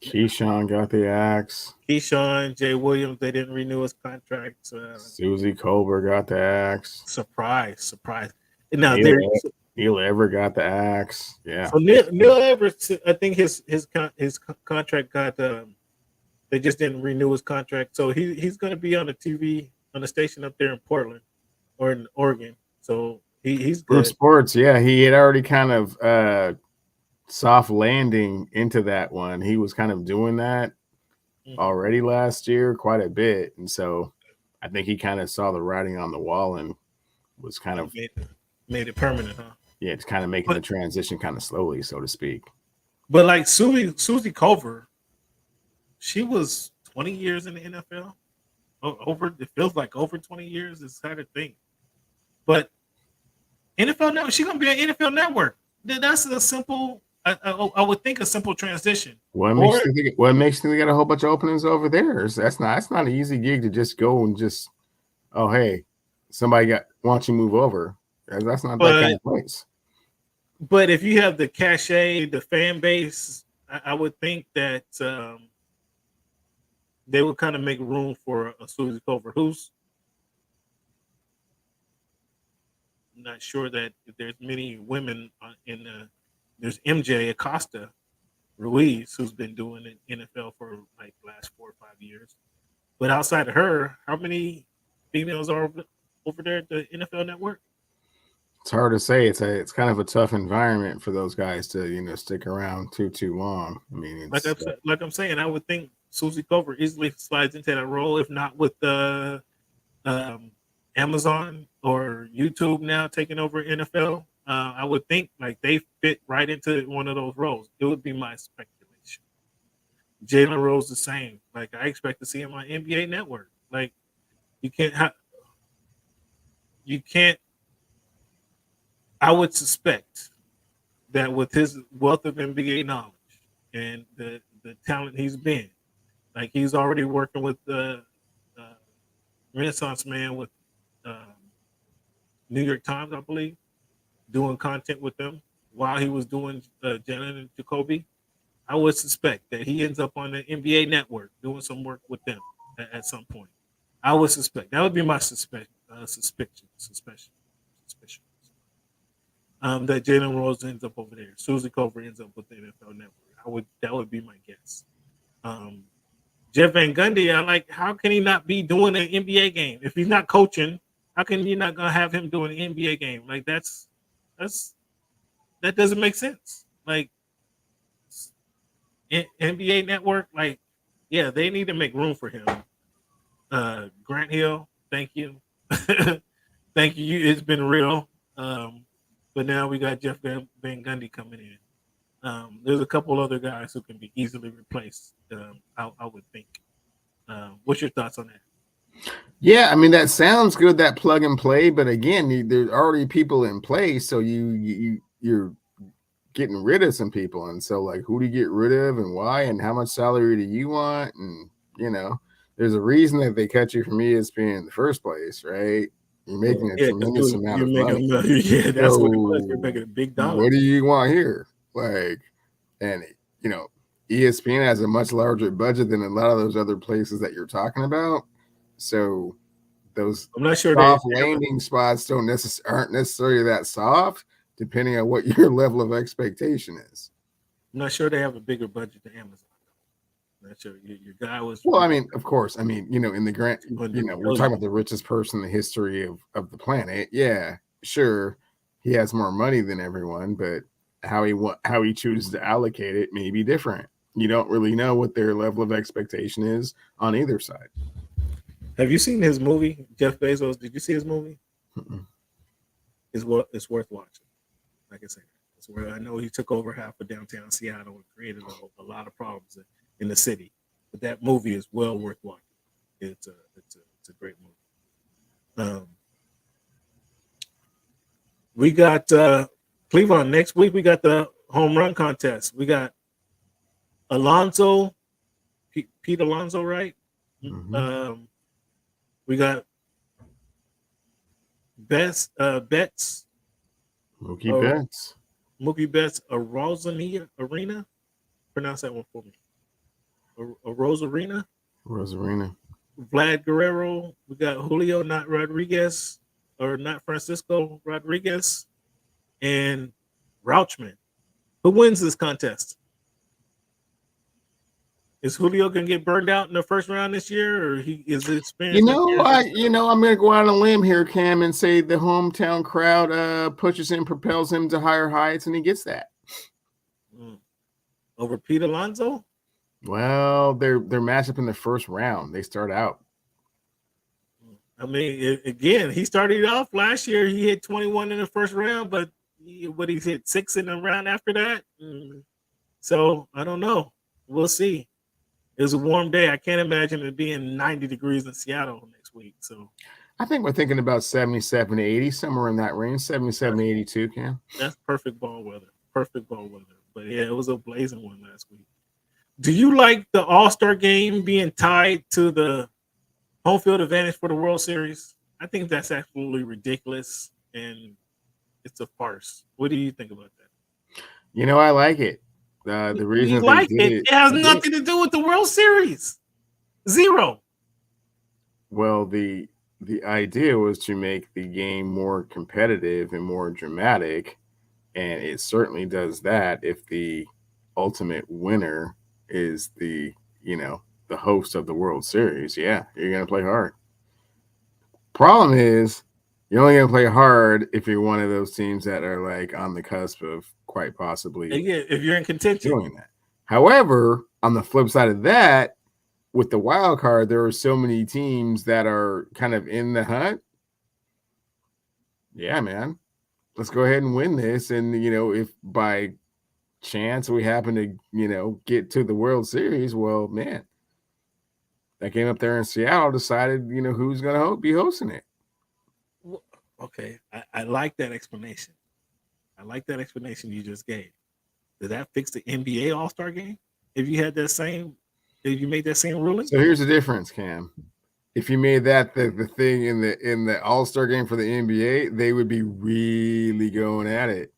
Keyshawn got the axe. Keyshawn, Jay Williams, they didn't renew his contract. Susie Colbert got the axe. Surprise. Now, Neil Everett got the axe. Yeah. So Neil Everett, I think his contract got they just didn't renew his contract. So he's going to be on the TV on the station up there in Portland or in Oregon. So he's good. Sports, yeah. He had already kind of soft landing into that one. He was kind of doing that already last year quite a bit. And so I think he kind of saw the writing on the wall and was kind of Made it permanent, huh? Yeah, it's kind of making the transition kind of slowly, so to speak. But like Susie Culver, she was 20 years in the NFL. It feels like over 20 years. It's hard to think. But NFL Network, she's gonna be on NFL Network. That's a simple. I would think a simple transition. What makes you think they got a whole bunch of openings over there? That's not an easy gig to just go and just, oh hey, somebody wants you move over. That's not that kind of place. But if you have the cachet, the fan base, I would think that they would kind of make room for a Susie Culver, who's not sure that there's many women there's MJ Acosta Ruiz, who's been doing it NFL for like the last 4 or 5 years. But outside of her, how many females are over there at the NFL Network? It's hard to say. It's kind of a tough environment for those guys to stick around too long. I mean, like I'm saying, I would think Susie Culver easily slides into that role, if not with the Amazon or YouTube now taking over NFL. I would think like they fit right into one of those roles. It would be my speculation. Jalen Rose the same. Like I expect to see him on NBA Network. Like you can't. I would suspect that with his wealth of NBA knowledge and the talent he's been, like he's already working with the Renaissance Man with New York Times, I believe, doing content with them while he was doing Jalen and Jacoby. I would suspect that he ends up on the NBA Network doing some work with them at some point. I would suspect that would be my suspicion. That Jalen Rose ends up over there. Susie Culver ends up with the NFL Network. That would be my guess. Jeff Van Gundy, I like. How can he not be doing an NBA game if he's not coaching? How can you not gonna have him doing an NBA game? Like that doesn't make sense. Like NBA Network, like yeah, they need to make room for him. Grant Hill, thank you, thank you. It's been real. But now we got Jeff Van Gundy coming in. There's a couple other guys who can be easily replaced. I would think. What's your thoughts on that? Yeah, I mean that sounds good, that plug and play. But again, there's already people in place, so you're getting rid of some people, and so like, who do you get rid of, and why, and how much salary do you want, and there's a reason that they cut you from ESPN in the first place, right? You're making a tremendous amount of money. Yeah, that's what it was. You're making a big dollar. What do you want here? Like, and ESPN has a much larger budget than a lot of those other places that you're talking about. So those I'm not sure soft landing spots aren't necessarily that soft, depending on what your level of expectation is. I'm not sure they have a bigger budget than Amazon. I'm not sure your guy was. Well, I mean, of course. I mean, in the grant, we're talking about the richest person in the history of the planet. Yeah, sure, he has more money than everyone, but how he chooses to allocate it may be different. You don't really know what their level of expectation is on either side. Have you seen his movie, Jeff Bezos? Did you see his movie? Mm-mm. It's worth watching. Like I said, it's where I know he took over half of downtown Seattle and created a lot of problems in the city. But that movie is well worth watching. It's a great movie. We got Cleveland next week. We got the home run contest. We got Alonso, Pete Alonso, right? Mm-hmm. We got Betts. Mookie Betts. Mookie Betts, a Rosarina Arena. Pronounce that one for me. A Rosarina. Rosarina. Vlad Guerrero. We got Julio, not Rodriguez, or not Francisco Rodriguez, and Rauchman. Who wins this contest? Is Julio gonna get burned out in the first round this year, or is it experienced? I'm gonna go out on a limb here, Cam, and say the hometown crowd pushes him, propels him to higher heights, and he gets that. Over Pete Alonso? Well, they're matched up in the first round. They start out. I mean, again, he started off last year. He hit 21 in the first round, but he hit 6 in the round after that. So I don't know. We'll see. It was a warm day. I can't imagine it being 90 degrees in Seattle next week. So I think we're thinking about 77 to 80, somewhere in that range, 77 to 82, Cam. That's perfect ball weather. Perfect ball weather. But yeah, it was a blazing one last week. Do you like the All-Star game being tied to the home field advantage for the World Series? I think that's absolutely ridiculous, and it's a farce. What do you think about that? You know, I like it. The reason you like it has nothing to do with the World Series. Zero. Well, the idea was to make the game more competitive and more dramatic, and it certainly does that if the ultimate winner is the host of the World Series. Yeah, you're going to play hard. Problem is, you're only going to play hard if you're one of those teams that are like on the cusp of quite possibly if you're in contention doing that. However, on the flip side of that, with the wild card, there are so many teams that are kind of in the hunt. Yeah, man, let's go ahead and win this. And, if by chance we happen to, get to the World Series, well, man, that game up there in Seattle decided, who's going to be hosting it. Okay, I like that explanation. I like that explanation you just gave. Did that fix the NBA All-Star game? If you made that same ruling? So here's the difference, Cam. If you made that the thing in the All-Star game for the NBA, they would be really going at it.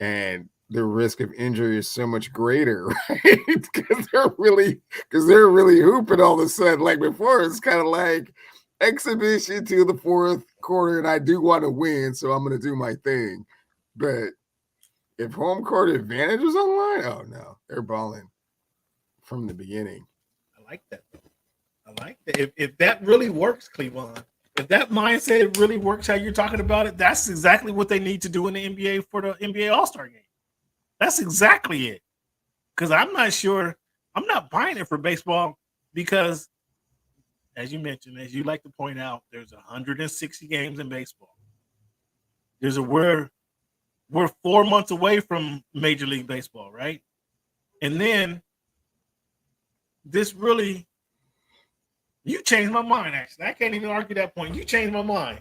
And the risk of injury is so much greater, right? Because they're really hooping all of a sudden. Like before, it's kind of like exhibition to the fourth quarter, and I do want to win, so I'm going to do my thing. But if home court advantage was on the line, oh no, they're balling from the beginning. I like that. I like that. If that really works, Cleveland, if that mindset really works how you're talking about it, that's exactly what they need to do in the NBA for the NBA All-Star game. That's exactly it. Because I'm not sure, I'm not buying it for baseball because, as you mentioned, as you like to point out, there's 160 games in baseball. We're 4 months away from Major League Baseball, right? And then this really, you changed my mind, actually. I can't even argue that point. You changed my mind.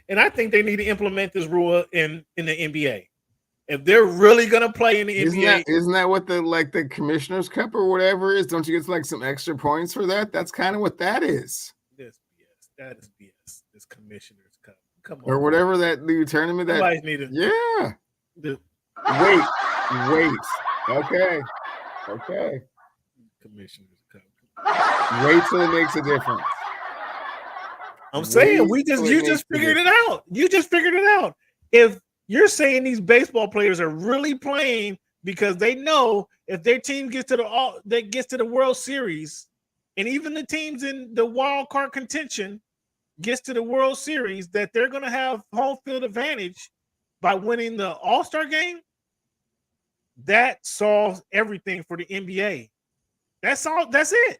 And I think they need to implement this rule in the NBA. If they're really going to play in the NBA. Isn't that what the Commissioner's Cup or whatever is? Don't you get like some extra points for that? That's kind of what that is. This BS. That is BS. This Commissioner's Cup. Come on. Or whatever that new tournament that. Yeah. Wait. Okay. Commissioner's Cup. Wait till it makes a difference. I'm saying you just figured it out. You just figured it out. If you're saying these baseball players are really playing because they know if their team gets to the World Series, and even the teams in the wild card contention gets to the World Series, that they're going to have home field advantage by winning the All-Star game. That solves everything for the NBA. That's all. That's it.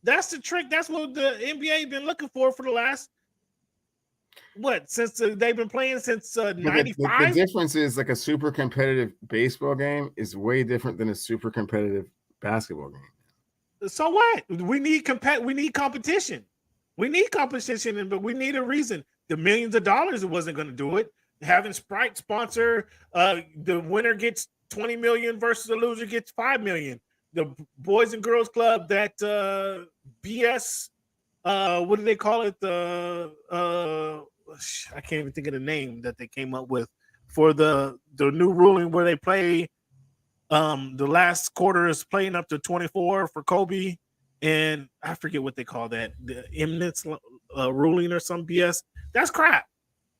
That's the trick. That's what the NBA been looking for the last since they've been playing since 95. The difference is like a super competitive baseball game is way different than a super competitive basketball game. So what? We need competition. We need competition, but we need a reason. The millions of dollars, it wasn't going to do it. Having Sprite sponsor, the winner gets $20 million versus the loser gets $5 million. The Boys and Girls Club, that BS, what do they call it? I can't even think of the name that they came up with for the new ruling where they play. The last quarter is playing up to 24 for Kobe, and I forget what they call that. The eminence ruling or some BS. That's crap.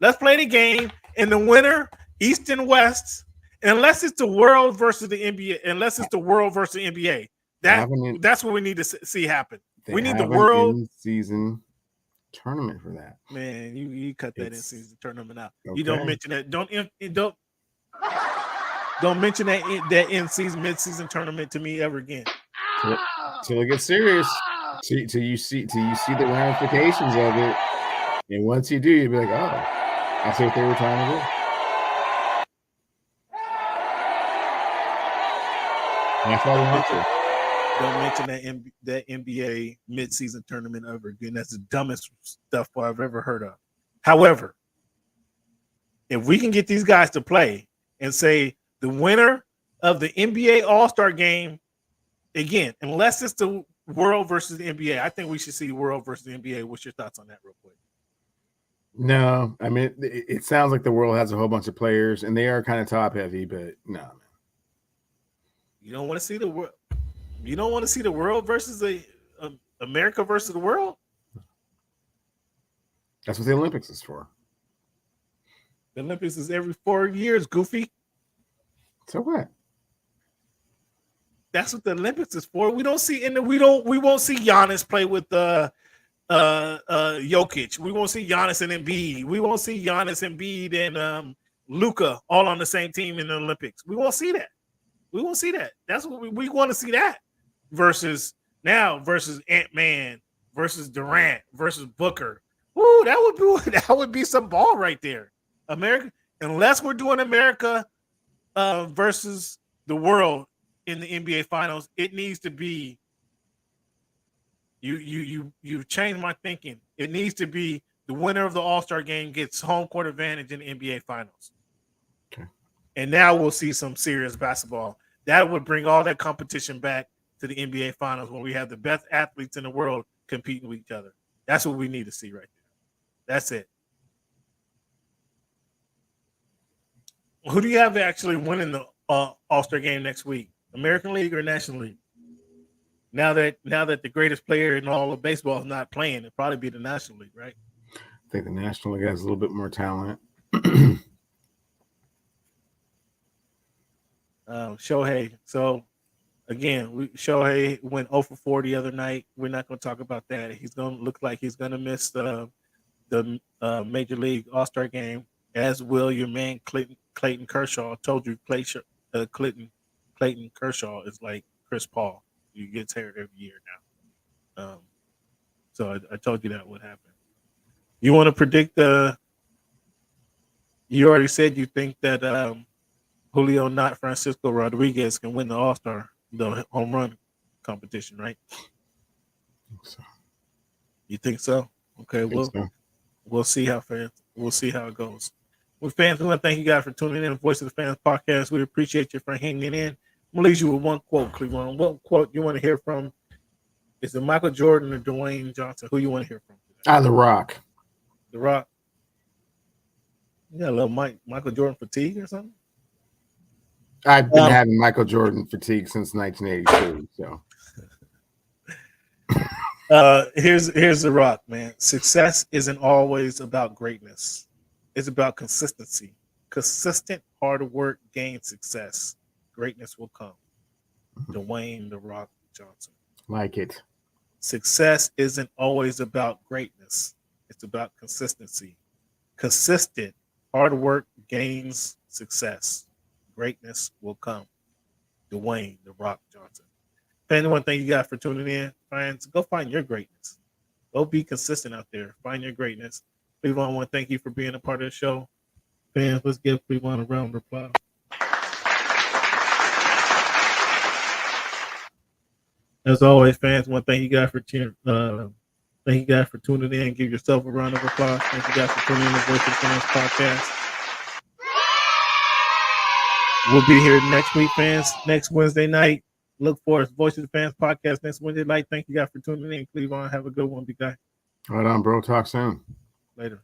Let's play the game, and the winner, East and West, unless it's the world versus the NBA, unless it's the world versus the NBA. That's what we need to see happen. We need the world season tournament for that. Man, you cut that in-season tournament out. Okay. You don't mention that. Don't mention that in-season, mid-season tournament to me ever again. Till it gets serious. Till you see the ramifications of it, and once you do, you'll be like, oh, that's what they were trying to do. That's all we want to. Don't mention that NBA midseason tournament ever again. That's the dumbest stuff I've ever heard of. However, if we can get these guys to play and say the winner of the NBA All-Star game, again, unless it's the world versus the NBA, I think we should see the world versus the NBA. What's your thoughts on that real quick? No, I mean, it sounds like the world has a whole bunch of players, and they are kind of top-heavy, but no, man. You don't want to see the world. You don't want to see the world versus America versus the world. That's what the Olympics is for. The Olympics is every 4 years, goofy. So what? That's what the Olympics is for. We won't see Giannis play with Jokic. We won't see Giannis and Embiid. We won't see Giannis, Embiid, and Luka all on the same team in the Olympics. We won't see that. We won't see that. That's what we want to see that versus Ant-Man versus Durant versus Booker. Ooh, that would be some ball right there. America, unless we're doing America versus the world in the NBA Finals, it needs to be. You've changed my thinking. It needs to be the winner of the All-Star game gets home court advantage in the NBA Finals. Okay. And now we'll see some serious basketball. That would bring all that competition back to the NBA Finals when we have the best athletes in the world competing with each other. That's what we need to see right there. That's it. Who do you have actually winning the All-Star game next week? American League or National League? Now that the greatest player in all of baseball is not playing, it'll probably be the National League, right? I think the National League has a little bit more talent. Shohei. So again, Shohei went 0 for 4 the other night. We're not going to talk about that. He's going to look like he's going to miss the Major League All-Star game, as will your man Clayton Kershaw. I told you, Clayton Kershaw is like Chris Paul. He gets hurt every year now. So I told you that would happen. You want to predict you already said you think that Julio, not Francisco Rodriguez, can win the All-Star, the home run competition, right? You think so? Okay, we'll see how it goes. Well, fans, we want to thank you guys for tuning in to Voice of the Fans podcast. We appreciate you for hanging in. I'm gonna leave you with one quote, Cleveland. What quote you want to hear from? Is it Michael Jordan or Dwayne Johnson? Who you want to hear from? The Rock. The Rock. You got a little Michael Jordan fatigue or something? I've been having Michael Jordan fatigue since 1982. So here's The Rock, man. Success isn't always about greatness. It's about consistency. Consistent hard work gains success. Greatness will come. Dwayne The Rock Johnson. Like it. Success isn't always about greatness. It's about consistency. Consistent hard work gains success. Greatness will come. Dwayne The Rock Johnson. Fans, one thing you got for tuning in, fans, go find your greatness. Go be consistent out there. Find your greatness. Cleveland, I want to thank you for being a part of the show. Fans, let's give Cleveland a round of applause. As always, fans, I want to thank you guys for tuning in. Give yourself a round of applause. Thank you guys for tuning in to Voice of the Fans podcast. We'll be here next week, fans. Next Wednesday night. Look for us, Voice of the Fans podcast next Wednesday night. Thank you guys for tuning in. Cleveland, have a good one, big guy. Right on, bro. Talk soon. Later.